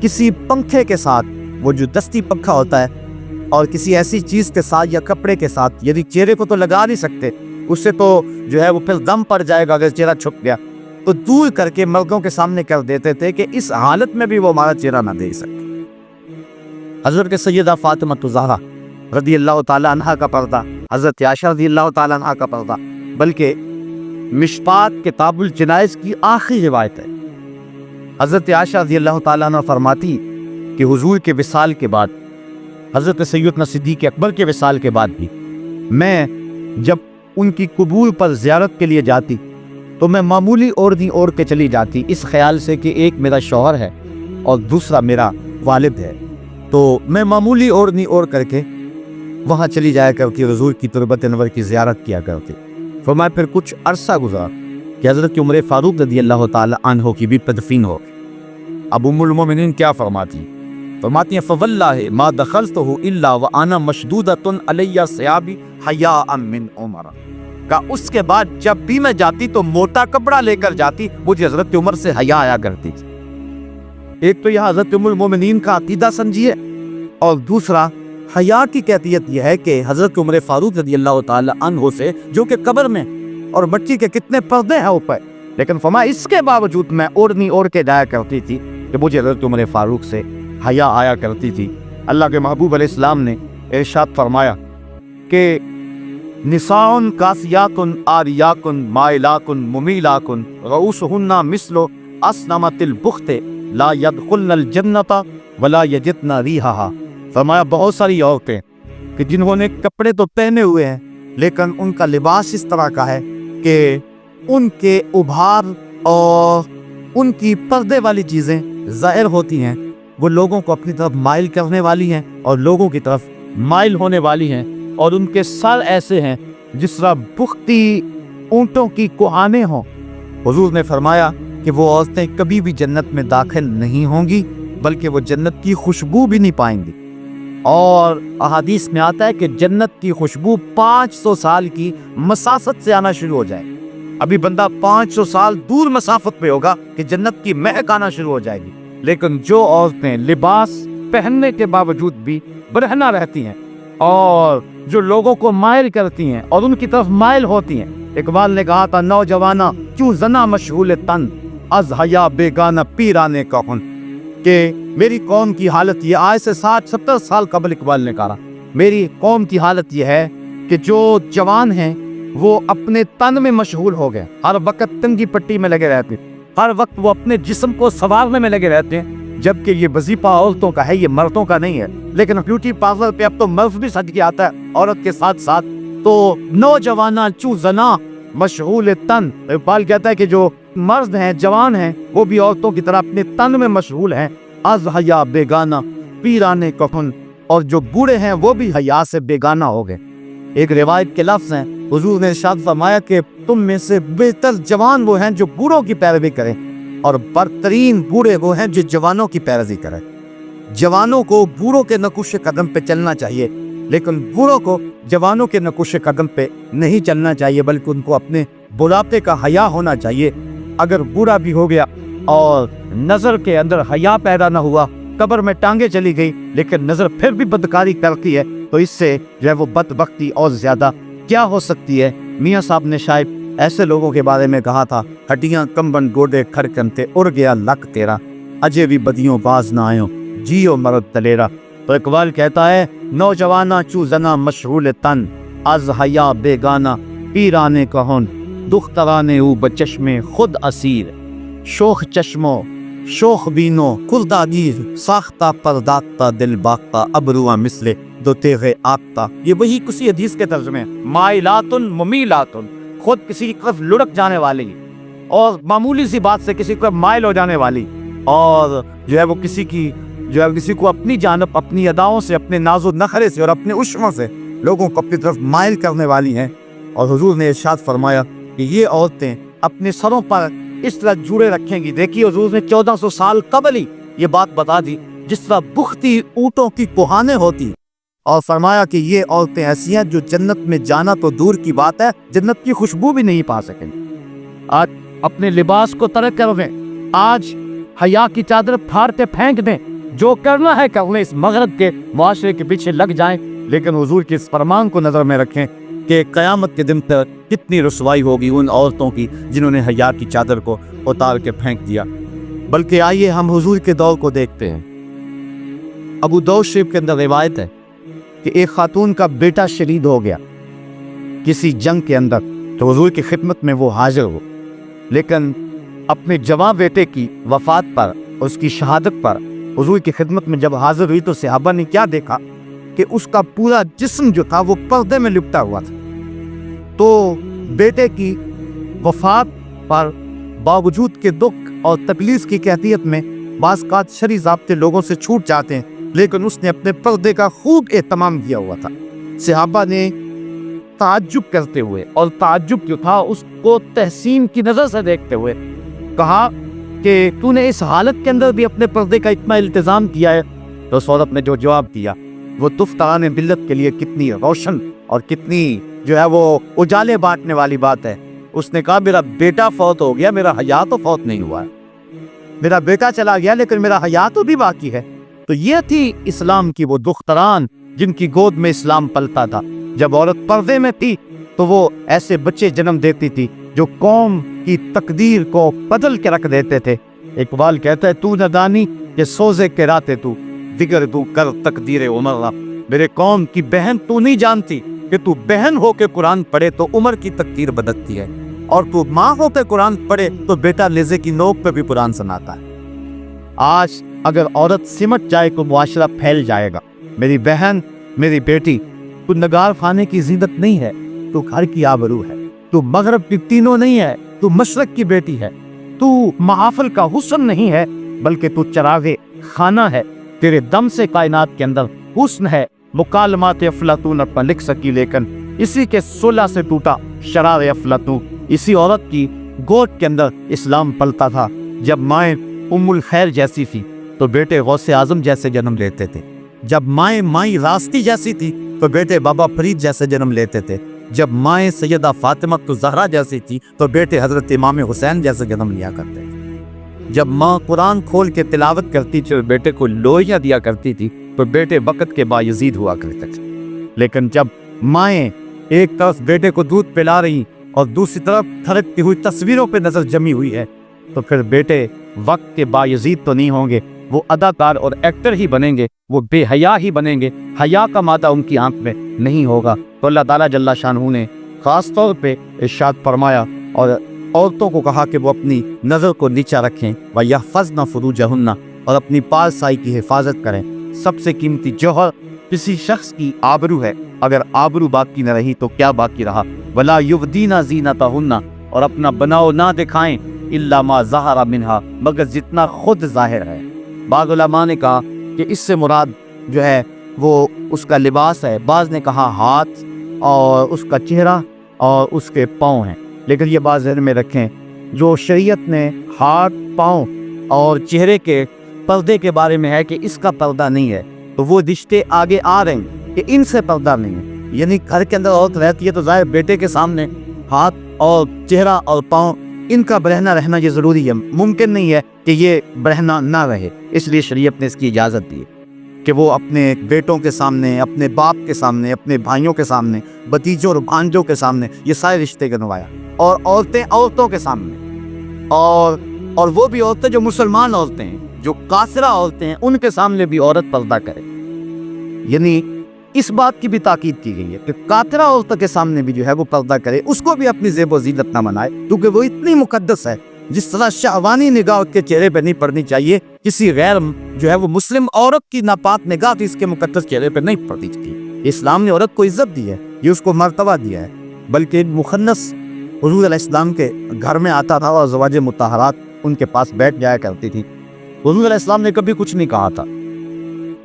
Speaker 1: کسی پنکھے کے ساتھ، وہ جو دستی پنکھا ہوتا ہے، اور کسی ایسی چیز کے ساتھ یا کپڑے کے ساتھ، یعنی چہرے کو تو لگا نہیں سکتے، اس سے تو جو ہے وہ پھر دم پڑ جائے گا اگر چہرہ چھپ گیا، تو دور کر کے مردوں کے سامنے کر دیتے تھے کہ اس حالت میں بھی وہ ہمارا چہرہ نہ دیکھ سکے۔ حضرت سیدہ فاطمہ الزہرا رضی اللہ تعالیٰ عنہ کا پردہ، حضرت عائشہ رضی اللہ تعالیٰ عنہ کا پردہ، بلکہ مشکات کتاب الجنائز کی آخری روایت ہے۔ حضرت عائشہ رضی اللہ تعالیٰ عنہ فرماتی کہ حضور کے وصال کے بعد، حضرت سیدنا صدیق اکبر کے وصال کے بعد بھی، میں جب ان کی قبور پر زیارت کے لیے جاتی تو میں معمولی اوڑھنی اوڑھ کے چلی جاتی، اس خیال سے کہ ایک میرا شوہر ہے اور دوسرا میرا والد ہے، تو میں معمولی اوڑھنی اوڑھ کر کے وہاں چلی جایا کرتی، حضور کی تربت انور کی زیارت کیا کرتی۔ فرمایا پھر کچھ عرصہ گزرا کہ حضرت عمر فاروق رضی اللہ تعالی عنہ کی بھی تدفین ہو گئی۔ اب ام المومنین کیا فرماتی ہیں فواللہ ما دخلتہ الا وانا مشدودۃ علی ثیابی حیاء من عمر، کہ اس کے بعد جب بھی میں جاتی تو موٹا کپڑا لے کر جاتی، مجھے حضرت عمر سے حیا آیا کرتی تھی۔ ایک تو یہ حضرت ام المومنین کا عقیدہ سمجھیے، اور دوسرا حیا کی کیفیت یہ ہے کہ حضرت عمر فاروق رضی اللہ تعالی عنہ سے، جو کہ قبر میں اور مٹی کے کتنے پردے ہیں اوپر، لیکن فرمایا اس کے باوجود میں اوڑھنی اوڑھ کے جایا کرتی تھی کہ مجھے حضرت عمر فاروق سے حیا آیا کرتی تھی۔ اللہ کے محبوب علیہ السلام نے ارشاد فرمایا کہ نساء کاسیات عاریات مائلات ممیلات رؤوسہن مثل اسنمۃ البخت لا يدخلن الجنۃ ولا یجدن ریحہا۔ فرمایا بہت ساری عورتیں کہ جنہوں نے کپڑے تو پہنے ہوئے ہیں لیکن ان کا لباس اس طرح کا ہے کہ ان کے ابھار اور ان کی پردے والی چیزیں ظاہر ہوتی ہیں، وہ لوگوں کو اپنی طرف مائل کرنے والی ہیں اور لوگوں کی طرف مائل ہونے والی ہیں، اور ان کے سر ایسے ہیں جس طرح بختی اونٹوں کی کوہانے ہوں۔ حضور نے فرمایا کہ وہ عورتیں کبھی بھی جنت میں داخل نہیں ہوں گی، بلکہ وہ جنت کی خوشبو بھی نہیں پائیں گی۔ اور احادیث میں آتا ہے کہ جنت کی خوشبو 500 سال کی مسافت سے آنا شروع ہو جائے۔ ابھی بندہ 500 سال دور مسافت پہ ہوگا کہ جنت کی مہک آنا شروع ہو جائے گی، لیکن جو عورتیں لباس پہننے کے باوجود بھی برہنہ رہتی ہیں اور جو لوگوں کو مائل کرتی ہیں اور ان کی طرف مائل ہوتی ہیں، اقبال نے کہا تھا نوجوانہ کیوں زنا مشغول تن از حیا بیگانہ پیرانے کا ہن، کہ میری قوم کی حالت یہ، آج سے 60-70 سال قبل اقبال نے کہا میری قوم کی حالت یہ ہے کہ جو جوان ہیں وہ اپنے تن میں مشغول ہو گئے، ہر وقت تنگی پٹی میں لگے رہتے ہیں، ہر وقت وہ اپنے جسم کو سنوارنے میں لگے رہتے ہیں، جبکہ یہ وظیفہ عورتوں کا ہے، یہ مردوں کا نہیں ہے۔ لیکن بیوٹی پارلر پہ اب تو مرد بھی سج کے آتا ہے عورت کے ساتھ ساتھ۔ تو نوجوانہ چو زنا مشغول تن، اقبال کہتا ہے کہ جو مرد ہیں، جوان ہیں، وہ بھی عورتوں کی طرح اپنے تن میں مشغول ہیں، از حیا بیگانہ پیرانے کفن، اور جو بوڑھے ہیں وہ بھی حیا سے بیگانہ ہو گئے۔ ایک روایت کے لفظ ہیں، حضور نے ارشاد فرمایا کہ تم میں سے بہتر جوان وہ ہیں جو بوڑھوں کی پیروی کریں، اور برترین بوڑھے وہ ہیں جو جوانوں کی پیروی کریں۔ جوانوں کو بوڑھوں کے نقوش قدم پہ چلنا چاہیے، لیکن بوڑھوں کو جوانوں کے نقوش قدم پہ نہیں چلنا چاہیے، بلکہ ان کو اپنے بڑھاپے کا حیا ہونا چاہیے۔ اگر بوڑھا بھی ہو گیا اور نظر کے اندر حیا پیدا نہ ہوا، قبر میں ٹانگیں چلی گئی، لیکن نظر پھر بھی بدکاری کرتی ہے، تو اس سے جو ہے وہ بدبختی اور زیادہ کیا ہو سکتی ہے۔ میاں صاحب نے شاید ایسے لوگوں کے بارے میں کہا تھا ہڈیاں کمبن گوڈے کھڑکن تے اڑ گیا لک تیرا، اجے بھی بدیوں باز نہ آئیوں جیو مرد تلیرا۔ تو اقبال کہتا ہے نوجوانہ چو زنا مشغول تن از حیا بیگانہ پیرانے کہن، دخترانے او بچشم خود اسیر، شوخ چشمو شوخ بینو کرداگیر، ساختہ پرداختہ دل باختہ ابروا مثل دو تیغ آختہ۔ یہ وہی کسی حدیث کے ترجمے، مائلاتن ممیلاتن، خود کسی کی طرف لڑک جانے والی اور معمولی سی بات سے کسی کو مائل ہو جانے والی، اور جو ہے وہ کسی کو اپنی جانب اپنی اداؤں سے، اپنے ناز و نخرے سے اور اپنے عشموں سے لوگوں کو اپنی طرف مائل کرنے والی ہیں۔ اور حضور نے ارشاد فرمایا کہ یہ عورتیں اپنے سروں پر اس طرح جوڑے رکھیں گی۔ دیکھیے حضور نے 1400 سال قبل ہی یہ بات بتا دی، جس طرح بختی اونٹوں کی کوہانے ہوتی، اور فرمایا کہ یہ عورتیں ایسی ہیں جو جنت میں جانا تو دور کی بات ہے، جنت کی خوشبو بھی نہیں پا سکیں۔ آج اپنے لباس کو ترک کر دیں، آج حیا کی چادر پھاڑ کے پھینک دیں، جو کرنا ہے کر لیں، اس مغرب کے معاشرے کے پیچھے لگ جائیں، لیکن حضور کے اس فرمان کو نظر میں رکھیں کہ قیامت کے دن تک کتنی رسوائی ہوگی ان عورتوں کی جنہوں نے حیا کی چادر کو اتار کے پھینک دیا۔ بلکہ آئیے ہم حضور کے دور کو دیکھتے ہیں۔ ابو داؤد شریف کے اندر روایت ہے کہ ایک خاتون کا بیٹا شہید ہو گیا کسی جنگ کے اندر، تو حضور کی خدمت میں وہ حاضر ہو، لیکن اپنے جوان بیٹے کی وفات پر، اس کی شہادت پر حضور کی خدمت میں جب حاضر ہوئی تو صحابہ نے کیا دیکھا کہ اس کا پورا جسم جو تھا وہ پردے میں لپٹا ہوا تھا۔ تو بیٹے کی وفات پر باوجود کے دکھ اور تکلیف کی کیفیت میں بعض اوقات شرعی ضابطے لوگوں سے چھوٹ جاتے ہیں، لیکن اس نے اپنے پردے کا خوب اہتمام کیا ہوا تھا۔ صحابہ نے تعجب کرتے ہوئے، اور تعجب جو تھا اس کو تحسین کی نظر سے دیکھتے ہوئے کہا کہ تو نے اس حالت کے اندر بھی اپنے پردے کا اتنا التزام کیا ہے؟ تو اس عورت نے جو جواب دیا وہ تفتان ملت کے لیے کتنی روشن اور کتنی جو ہے وہ اجالے بانٹنے والی بات ہے۔ اس نے کہا میرا بیٹا فوت ہو گیا، میرا حیا تو فوت نہیں ہوا ہے، میرا بیٹا چلا گیا لیکن میرا حیا تو بھی باقی ہے۔ تو یہ تھی اسلام کی وہ دختران جن کی گود میں اسلام پلتا تھا۔ جب عورت پردے میں تھی تو وہ ایسے بچے جنم دیتی تھی جو قوم کی تقدیر کو بدل کے رکھ دیتے تھے۔ اقبال کہتا ہے تو ندانی کہ سوزے کے راتے تو دیگر تو کر تقدیر عمر۔ میرے قوم کی بہن تو نہیں جانتی کہ تو بہن ہو کے قرآن پڑھے تو عمر کی تقدیر بدلتی ہے، اور تو ماں ہو کے قرآن پڑھے تو بیٹا نیزے کی نوک پہ بھی قرآن سناتا ہے۔ آج اگر عورت سمٹ جائے تو معاشرہ پھیل جائے گا۔ میری بہن، میری بیٹی، تو نگار خانے کی زینت نہیں ہے، تو گھر کی آبرو ہے، تو مغرب کی تینوں نہیں ہے، تو مشرق کی بیٹی ہے، تو محافل کا حسن نہیں ہے بلکہ تو چراغ خانہ ہے۔ تیرے دم سے کائنات کے اندر حسن ہے۔ مکالمات افلاطون پر لکھ سکی لیکن اسی کے صلح سے ٹوٹا شرار افلاطون۔ اسی عورت کی گود کے اندر اسلام پلتا تھا۔ جب مائیں ام الخیر جیسی تھی تو بیٹے غوث اعظم جیسے جنم لیتے تھے۔ جب مائیں راستی جیسی تھی تو بیٹے بابا فرید جیسے جنم لیتے تھے۔ جب مائیں سیدہ فاطمہ زہرا جیسی تھی تو بیٹے حضرت امام حسین جیسے جنم لیا کرتے تھے۔ جب ماں قرآن کھول کے تلاوت کرتی تھی اور بیٹے کو لوہیاں دیا کرتی تھی تو بیٹے وقت کے بایزید ہوا کرتے تھے۔ لیکن جب مائیں ایک طرف بیٹے کو دودھ پلا رہی اور دوسری طرف تھرکتی ہوئی تصویروں پہ نظر جمی ہوئی ہے تو پھر بیٹے وقت کے بایزید تو نہیں ہوں گے، وہ اداکار اور ایکٹر ہی بنیں گے، وہ بے حیا ہی بنیں گے۔ حیا کا مادہ ان کی آنکھ میں نہیں ہوگا۔ تو اللہ تعالیٰ جل شانہ نے خاص طور پہ ارشاد فرمایا اور عورتوں کو کہا کہ وہ اپنی نظر کو نیچا رکھیں وَيَحْفَظْنَ فُرُوجَهُنَّ، اور اپنی پارسائی کی حفاظت کریں۔ سب سے قیمتی جوہر کسی شخص کی آبرو ہے، اگر آبرو باقی نہ رہی تو کیا باقی رہا؟ وَلَا يُبْدِينَ زِينَتَهُنَّ، اور اپنا بناؤ نہ دکھائیں إِلَّا مَا ظَهَرَ مِنْهَا، مگر جتنا خود ظاہر ہے۔ بعض علماء نے کہا کہ اس سے مراد جو ہے وہ اس کا لباس ہے، بعض نے کہا ہاتھ اور اس کا چہرہ اور اس کے پاؤں ہیں، لیکن یہ بات ذہن میں رکھیں جو شریعت نے ہاتھ، پاؤں اور چہرے کے پردے کے بارے میں ہے کہ اس کا پردہ نہیں ہے، تو وہ رشتے آگے آ رہے ہیں کہ ان سے پردہ نہیں ہے۔ یعنی گھر کے اندر عورت رہتی ہے تو ظاہر بیٹے کے سامنے ہاتھ اور چہرہ اور پاؤں ان کا برہنہ رہنا یہ ضروری ہے، ممکن نہیں ہے کہ یہ برہنہ نہ رہے۔ اس لیے شریعت نے اس کی اجازت دی کہ وہ اپنے بیٹوں کے سامنے، اپنے باپ کے سامنے، اپنے بھائیوں کے سامنے، بھتیجوں اور بھانجوں کے سامنے یہ سارے رشتے گنوایا، اور عورتیں عورتوں کے سامنے، اور وہ بھی عورتیں جو مسلمان عورتیں ہیں، جو قاصرہ عورتیں ہیں، ان کے سامنے بھی عورت پردہ کرے۔ یعنی اس بات کی بھی تاکید کی گئی ہے کہ قاطرہ عورتوں کے سامنے بھی جو ہے وہ پردہ کرے، اس کو بھی اپنی زیب و زینت نہ منائے، کیونکہ وہ اتنی مقدس ہے جس طرح شہوانی نگاہ کے چہرے پہ نہیں پڑنی چاہیے، کسی غیر جو ہے وہ مسلم عورت کی ناپاک نگاہ بھی اس کے مقدس چہرے پہ نہیں پڑنی چاہیے۔ اسلام نے عورت کو عزت دی ہے، یہ اس کو مرتبہ دیا ہے، بلکہ مخنث حضور علیہ السلام کے گھر میں آتا تھا اور ازواج مطہرات ان کے پاس بیٹھ جایا کرتی تھی۔ حضور علیہ السلام نے کبھی کچھ نہیں کہا تھا۔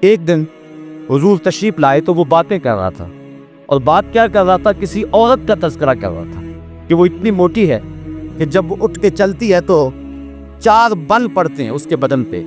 Speaker 1: ایک دن حضور تشریف لائے تو وہ باتیں کر رہا تھا، اور بات کیا کر رہا تھا؟ کسی عورت کا تذکرہ کر رہا تھا کہ وہ اتنی موٹی ہے کہ جب وہ اٹھ کے چلتی ہے تو 4 بل پڑتے ہیں اس کے بدن پہ،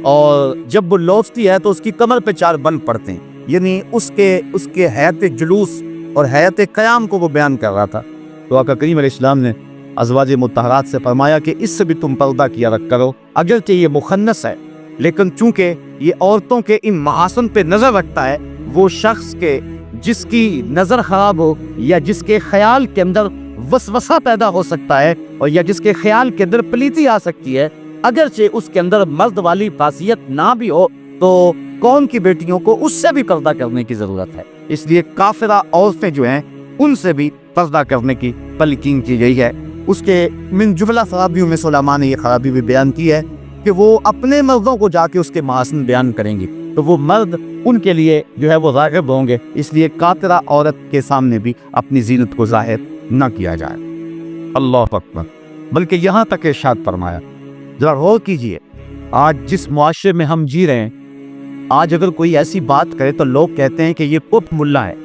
Speaker 1: اور جب وہ لوٹتی ہے تو اس کی کمر پہ 4 بل پڑتے ہیں، یعنی اس کے حیات جلوس اور حیات قیام کو وہ بیان کر رہا تھا۔ تو آقا کریم علیہ السلام نے ازواج مطہرات سے فرمایا کہ اس سے بھی تم پردہ کیا رکھ کرو، اگرچہ یہ مخنث ہے لیکن چونکہ
Speaker 2: یہ عورتوں کے ان محاسن پہ نظر رکھتا ہے، وہ شخص کے جس کی نظر خراب ہو یا جس کے خیال کے اندر وسوسہ پیدا ہو سکتا ہے اور یا جس کے خیال کے اندر پلیتی آ سکتی ہے، اگرچہ اس کے اندر مرد والی خاصیت نہ بھی ہو تو قوم کی بیٹیوں کو اس سے بھی پردہ کرنے کی ضرورت ہے۔ اس لیے کافرہ عورتیں جو ہیں ان سے بھی پردہ کرنے کی تلقین کی گئی ہے۔ اس کے من جملہ خرابیوں میں سلیمان نے یہ خرابی بھی بیان کی ہے کہ وہ اپنے مردوں کو جا کے اس کے محاسن بیان کریں گی تو وہ مرد ان کے لیے جو ہے وہ راغب ہوں گے، اس لیے کافرہ عورت کے سامنے بھی اپنی زینت کو ظاہر نہ کیا جائے۔ اللہ اکبر۔ بلکہ یہاں تک ارشاد فرمایا، ذرا غور کیجئے، آج جس معاشرے میں ہم جی رہے ہیں، آج اگر کوئی ایسی بات کرے تو لوگ کہتے ہیں کہ یہ پپ ملا ہے،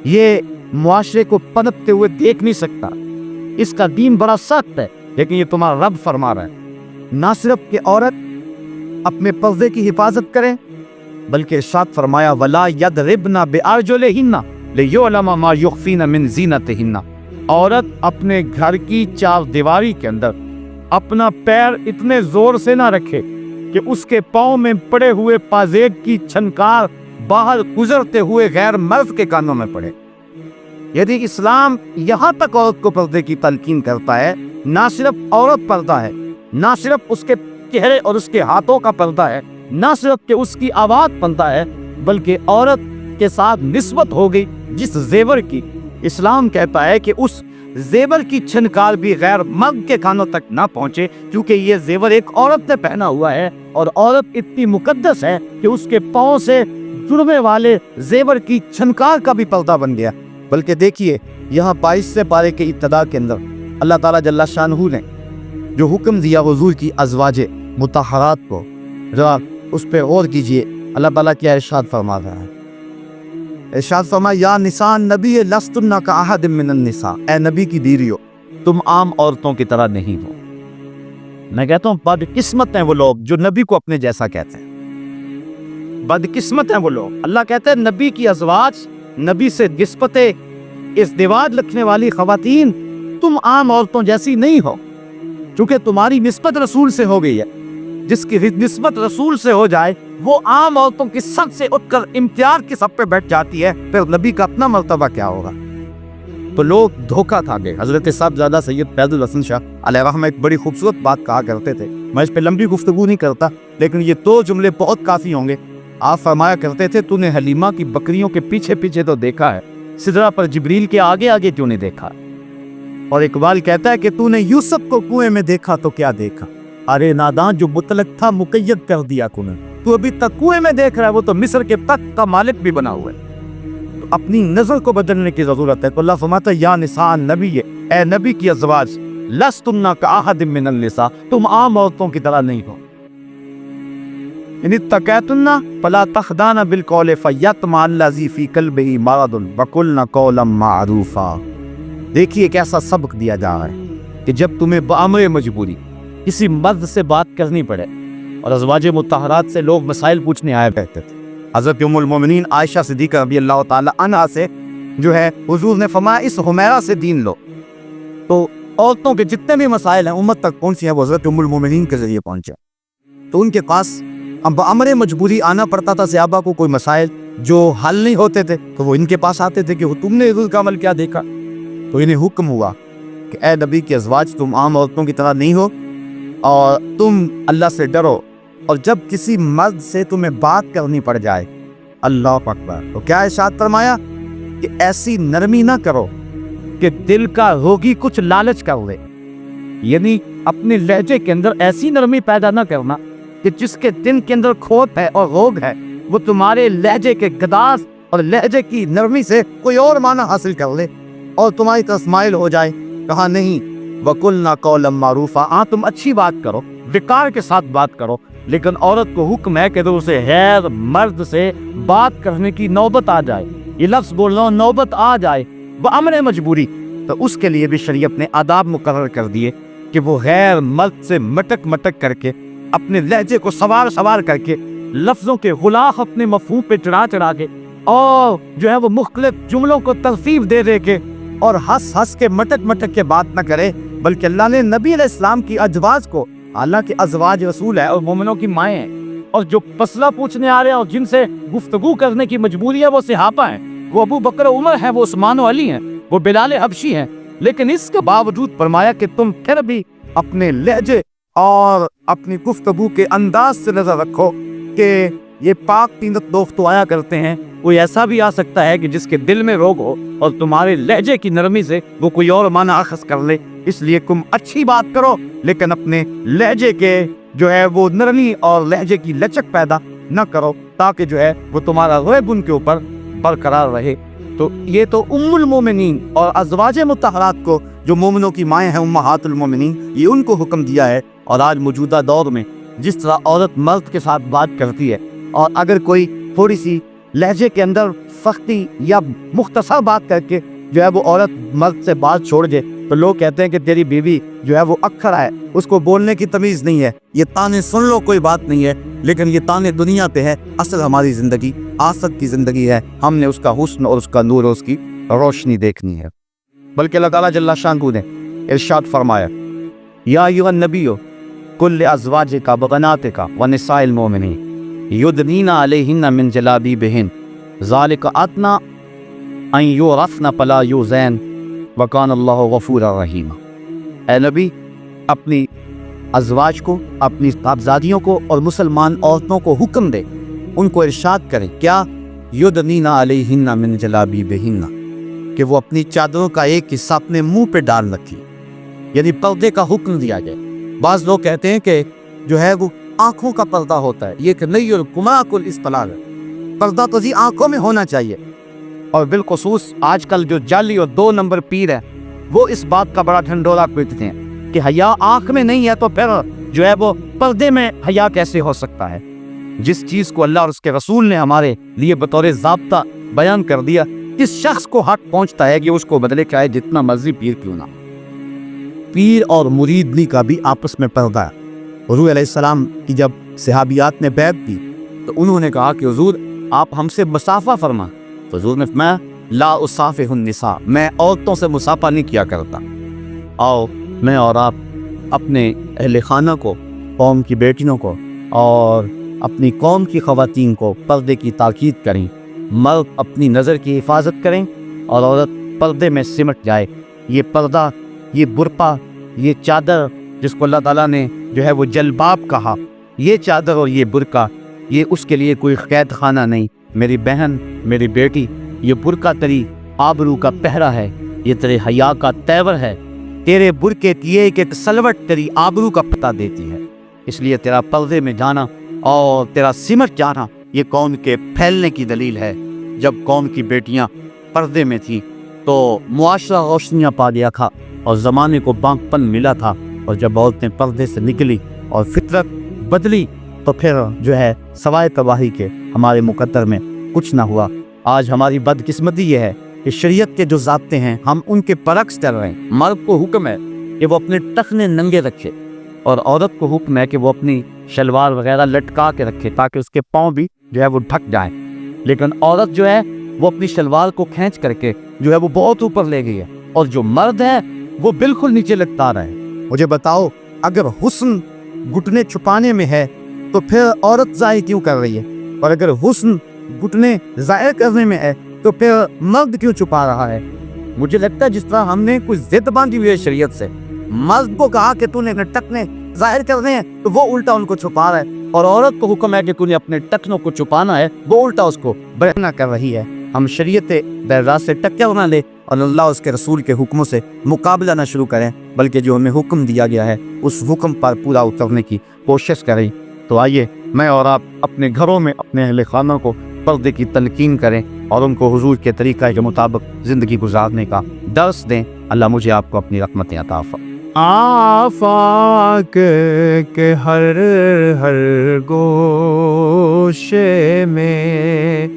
Speaker 2: یہ معاشرے کو پنپتے ہوئے دیکھ نہیں سکتا، اس کا دین بڑا سخت ہے۔ لیکن یہ تمہارا رب فرما رہا ہے نہ صرف کہ عورت اپنے پردے کی حفاظت کرے بلکہ ارشاد فرمایا وَلَا يَضْرِبْنَ بِأَرْجُلِهِنَّ لِيُعْلَمَ مَا يُخْفِينَ مِنْ زِينَتِهِنَّ۔ عورت اپنے گھر کی چار دیواری کے اندر اپنا پیر اتنے زور سے نہ رکھے کہ اس کے پاؤں میں پڑے ہوئے پازیب کی چھنکار باہر گزرتے ہوئے غیر مرد کے کانوں میں پڑے۔ یعنی اسلام یہاں تک عورت کو پردے کی تلقین کرتا ہے، نہ صرف عورت پردہ ہے، نہ صرف اس کے چہرے اور اس کے ہاتھوں کا پردہ ہے، نہ صرف کہ اس کی آواز پردہ ہے، بلکہ عورت کے ساتھ نسبت ہو گئی جس زیور کی، اسلام کہتا ہے کہ اس زیور کی چھنکار بھی غیر مرد کے کانوں تک نہ پہنچے، کیونکہ یہ زیور ایک عورت نے پہنا ہوا ہے اور عورت اتنی مقدس ہے کہ اس کے پاؤں سے جڑنے والے زیور کی چھنکار کا بھی پردہ بن گیا۔ بلکہ دیکھیے یہاں 22 پارے کے ابتدا کے اندر اللہ تعالیٰ جل شانہ نے جو حکم دیا حضور کی ازواج مطہرات کو، ذرا اس پہ غور کیجئے، اللہ تعالیٰ کیا ارشاد فرما رہا ہے۔ ارشاد فرمایا یا نساء النبی لستن کاحد من النساء، اے نبی کی بیویوں تم عام عورتوں کی طرح نہیں ہو۔ میں کہتا ہوں بدقسمت ہیں وہ لوگ جو نبی کو اپنے جیسا کہتے ہیں، بدقسمت ہیں وہ لوگ۔ اللہ کہتے ہیں نبی کی ازواج، نبی سے نسبت ازدواج رکھنے والی خواتین تم عام عورتوں جیسی نہیں ہو، چونکہ تمہاری نسبت رسول سے ہو گئی ہے۔ جس کی نسبت رسول سے ہو جائے وہ عام عورتوں کی صف سے اٹھ کر امتیاز کی صف پہ بیٹھ جاتی ہے، پھر نبی کا اپنا مرتبہ کیا ہوگا؟ تو لوگ دھوکہ کھا گئے۔ حضرت صاحبزادہ سید فیض الحسن شاہ علیہ رحمہ ایک بڑی خوبصورت بات کہا کرتے تھے، میں اس پہ لمبی گفتگو نہیں کرتا لیکن یہ 2 جملے بہت کافی ہوں گے۔ آپ فرمایا کرتے تھے تو نے حلیمہ کی بکریوں کے پیچھے پیچھے تو دیکھا ہے، سدرہ پر جبریل کے آگے آگے کیوں نہیں دیکھا؟ اور اقبال کہتا ہے کہ تو نے یوسف کو کنویں میں دیکھا تو کیا دیکھا؟ ارے نادان جو مطلق تھا مقید کر دیا کنویں، تو ابھی تک کنویں میں دیکھ رہا ہے، وہ تو مصر کے تخت کا مالک بھی بنا ہوا ہے۔ تو اپنی نظر کو بدلنے کی ضرورت ہے۔ تو اللہ فرماتا ہے یا نساء النبی، اے نبی کی ازواج لستن کاحد من النساء، تم عام عورتوں کی طرح نہیں ہو۔ ان اتقیتن فلا تخضعن بالقول فیطمع الذی فی قلبہ مرض وقلن قولا معروفا۔ دیکھیے کیسا سبق دیا جا رہا ہے کہ جب تمہیں بامر مجبوری کسی مرد سے بات کرنی پڑے، اور ازواج مطہرات سے لوگ مسائل پوچھنے آیا کرتے تھے، حضرت ام المومنین عائشہ صدیقہ رضی اللہ تعالی عنہا سے جو ہے حضور نے فرمایا اس حمیرہ سے دین لو۔ تو عورتوں کے جتنے بھی مسائل ہیں امت تک پہنچے ہیں وہ حضرت ام المومنین کے ذریعے پہنچے، تو ان کے پاس اب بامر مجبوری آنا پڑتا تھا صحابہ کو۔ کوئی مسائل جو حل نہیں ہوتے تھے تو وہ ان کے پاس آتے تھے کہ تم نے حضور کا عمل کیا دیکھا؟ تو انہیں حکم ہوا کہ اے نبی کی ازواج تم عام عورتوں کی طرح نہیں ہو اور تم اللہ سے ڈرو، اور جب کسی مرد سے تمہیں بات کرنی پڑ جائے، اللہ اکبر، تو کیا ارشاد فرمایا کہ ایسی نرمی نہ کرو کہ دل کا روگی کچھ لالچ کر لے، یعنی اپنے لہجے کے اندر ایسی نرمی پیدا نہ کرنا کہ جس کے دل کے اندر کھوٹ ہے اور روگ ہے وہ تمہارے لہجے کے گداز اور لہجے کی نرمی سے کوئی اور معنی حاصل کر لے اور تمہاری طرف مائل ہو جائے۔ کہا نہیں، وَقُلْنَا قَوْلًا مَعْرُوفًا، ہاں تم اچھی بات کرو، وقار کے ساتھ بات کرو، لیکن عورت کو حکم ہے کہ تو اسے غیر مرد سے بات کرنے کی نوبت آ جائے، یہ لفظ بول رہا ہوں، نوبت آ جائے بامر مجبوری، تو اس کے لیے بھی شریعت نے آداب مقرر کر دیے کہ وہ غیر مرد سے مٹک مٹک کر کے اپنے لہجے کو سوار کر کے لفظوں کے غلاف اپنے مفہوم پہ چڑھا کے اور جو ہے وہ مختلف جملوں کو ترتیب دے کے اور ہنس کے مٹک کے بات نہ کرے، بلکہ اللہ نے نبی علیہ السلام کی ازواج کو، حالانکہ ازواج رسول ہے اور مومنوں کی مائیں ہیں، اور جو مسئلہ پوچھنے آ رہے ہیں اور جن سے گفتگو کرنے کی مجبوری ہے وہ صحابہ ہیں، وہ ابو بکر عمر ہیں، وہ عثمان و علی ہیں، وہ بلال حبشی ہیں، لیکن اس کے باوجود فرمایا کہ تم پھر بھی اپنے لہجے اور اپنی گفتگو کے انداز سے نظر رکھو کہ یہ پاک تینت لوگ تو آیا کرتے ہیں، کوئی ایسا بھی آ سکتا ہے کہ جس کے دل میں روگ ہو اور تمہارے لہجے کی نرمی سے وہ کوئی اور معنی اخذ کر لے، اس لیے تم اچھی بات کرو لیکن اپنے لہجے کے جو ہے وہ نرمی اور لہجے کی لچک پیدا نہ کرو، تاکہ جو ہے وہ تمہارا غیب ان کے اوپر برقرار رہے۔ تو یہ تو ام المومنین اور ازواج مطہرات کو جو مومنوں کی مائیں ہیں امہات المومنین، یہ ان کو حکم دیا ہے۔ اور آج موجودہ دور میں جس طرح عورت مرد کے ساتھ بات کرتی ہے، اور اگر کوئی تھوڑی سی لہجے کے اندر سختی یا مختصر بات کر کے جو ہے وہ عورت مرد سے بات چھوڑ دے تو لوگ کہتے ہیں کہ تیری بیوی جو ہے وہ اکھڑ ہے، اس کو بولنے کی تمیز نہیں ہے، یہ تانے سن لو کوئی بات نہیں ہے، لیکن یہ تانے دنیا پہ ہے، اصل ہماری زندگی آخرت کی زندگی ہے، ہم نے اس کا حسن اور اس کا نور اور اس کی روشنی دیکھنی ہے۔ بلکہ اللہ تعالیٰ جل شانہ نے ارشاد فرمایا، یا ایھا النبی قل لازواجک وبناتک ونساء المؤمنین یدنین علیہن من جلابیبہن ذالک ادنی ان یعرفن فلا یؤذین وکان اللہ غفورا رحیما۔ اے نبی، اپنی ازواج کو، اپنی صاحبزادیوں کو اور مسلمان عورتوں کو حکم دے، ان کو ارشاد کریں کیا؟ یدنین علیہن من جلابیبہن، کہ وہ اپنی چادروں کا ایک حصہ اپنے منہ پہ ڈال رکھی، یعنی پردے کا حکم دیا جائے۔ بعض لوگ کہتے ہیں کہ جو ہے وہ آنکھوں کا پردہ ہوتا ہے، یہ کہ نہیں، القماق الاصطلاح ہے، پردہ تو آنکھوں میں ہونا چاہیے۔ اور بالخصوص آج کل جو جعلی اور 2 نمبر پیر ہے وہ اس بات کا بڑا ڈھنڈورا پیٹتے ہیں کہ حیا آنکھ میں نہیں ہے تو پھر جو ہے وہ پردے میں حیا کیسے ہو سکتا ہے۔ جس چیز کو اللہ اور اس کے رسول نے ہمارے لیے بطور ضابطہ بیان کر دیا، اس شخص کو حق پہنچتا ہے کہ اس کو بدلے چاہے جتنا مرضی پیر کیوں نہ۔ پیر اور مریدنی کا بھی آپس میں پردہ ہے۔ حضور علیہ السلام کی جب صحابیات نے بیعت کی تو انہوں نے کہا کہ حضور آپ ہم سے مصافحہ فرما، تو حضور نے فرمایا لا اصافح النساء، میں عورتوں سے مصافحہ نہیں کیا کرتا۔ آؤ میں اور آپ اپنے اہل خانہ کو، قوم کی بیٹیوں کو اور اپنی قوم کی خواتین کو پردے کی تاکید کریں، مرد اپنی نظر کی حفاظت کریں اور عورت پردے میں سمٹ جائے۔ یہ پردہ، یہ برقع، یہ چادر جس کو اللہ تعالیٰ نے جو ہے وہ جلباب کہا، یہ چادر اور یہ برقع، یہ اس کے لیے کوئی قید خانہ نہیں۔ میری بہن، میری بیٹی، یہ برقع تیری آبرو کا پہرا ہے، یہ تیرے حیا کا تیور ہے، تیرے برقعے کی ایک ایک سلوٹ تیری آبرو کا پتہ دیتی ہے۔ اس لیے تیرا پردے میں جانا اور تیرا سمٹ جانا یہ قوم کے پھیلنے کی دلیل ہے۔ جب قوم کی بیٹیاں پردے میں تھیں تو معاشرہ روشنیاں پا گیا تھا اور زمانے کو بانک پن ملا تھا، اور جب عورتیں پردے سے نکلی اور فطرت بدلی تو پھر جو ہے سوائے تباہی کے ہمارے مقدر میں کچھ نہ ہوا۔ آج ہماری بدقسمتی یہ ہے کہ شریعت کے جو ضابطے ہیں ہم ان کے برعکس چل رہے ہیں۔ مرد کو حکم ہے کہ وہ اپنے ٹخنے ننگے رکھے، اور عورت کو حکم ہے کہ وہ اپنی شلوار وغیرہ لٹکا کے رکھے تاکہ اس کے پاؤں بھی جو ہے وہ ڈھک جائیں، لیکن عورت جو ہے وہ اپنی شلوار کو کھینچ کر کے جو ہے وہ بہت اوپر لے گئی ہے، اور جو مرد ہے وہ بالکل نیچے لٹکا رہا ہے۔ مجھے بتاؤ، اگر حسن گھٹنے چھپانے میں ہے تو پھر عورت ظاہر کیوں کر رہی ہے؟ اور اگر حسن گھٹنے ظاہر کرنے میں ہے تو پھر مرد کیوں چھپا رہا ہے؟ مجھے لگتا ہے جس طرح ہم نے کوئی ضد باندھی ہوئی ہے شریعت سے، مرد کو کہا کہ تو نے اپنے ٹکنے ظاہر کرنے ہیں تو وہ الٹا ان کو چھپا رہا ہے، اور عورت کو حکم ہے کہ تو نے اپنے ٹکنوں کو چھپانا ہے، وہ الٹا اس کو بیان کر رہی ہے۔ ہم شریعت بیضا سے ٹکر نہ لے اور اللہ اس کے رسول کے حکموں سے مقابلہ نہ شروع کریں، بلکہ جو ہمیں حکم دیا گیا ہے اس حکم پر پورا اترنے کی کوشش کریں۔ تو آئیے میں اور آپ اپنے گھروں میں اپنے اہل خانہ کو پردے کی تلقین کریں اور ان کو حضور کے طریقہ کے مطابق زندگی گزارنے کا درس دیں۔ اللہ مجھے آپ کو اپنی رحمتیں عطا فرمائے۔
Speaker 3: آفاق کے ہر ہر گوشے میں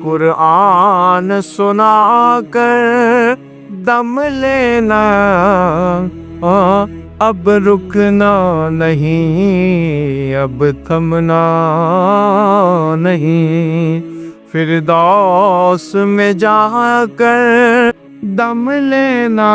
Speaker 3: قرآن سنا کر دم لینا، اب رکنا نہیں، اب تھمنا نہیں، فردوس میں جا کر دم لینا۔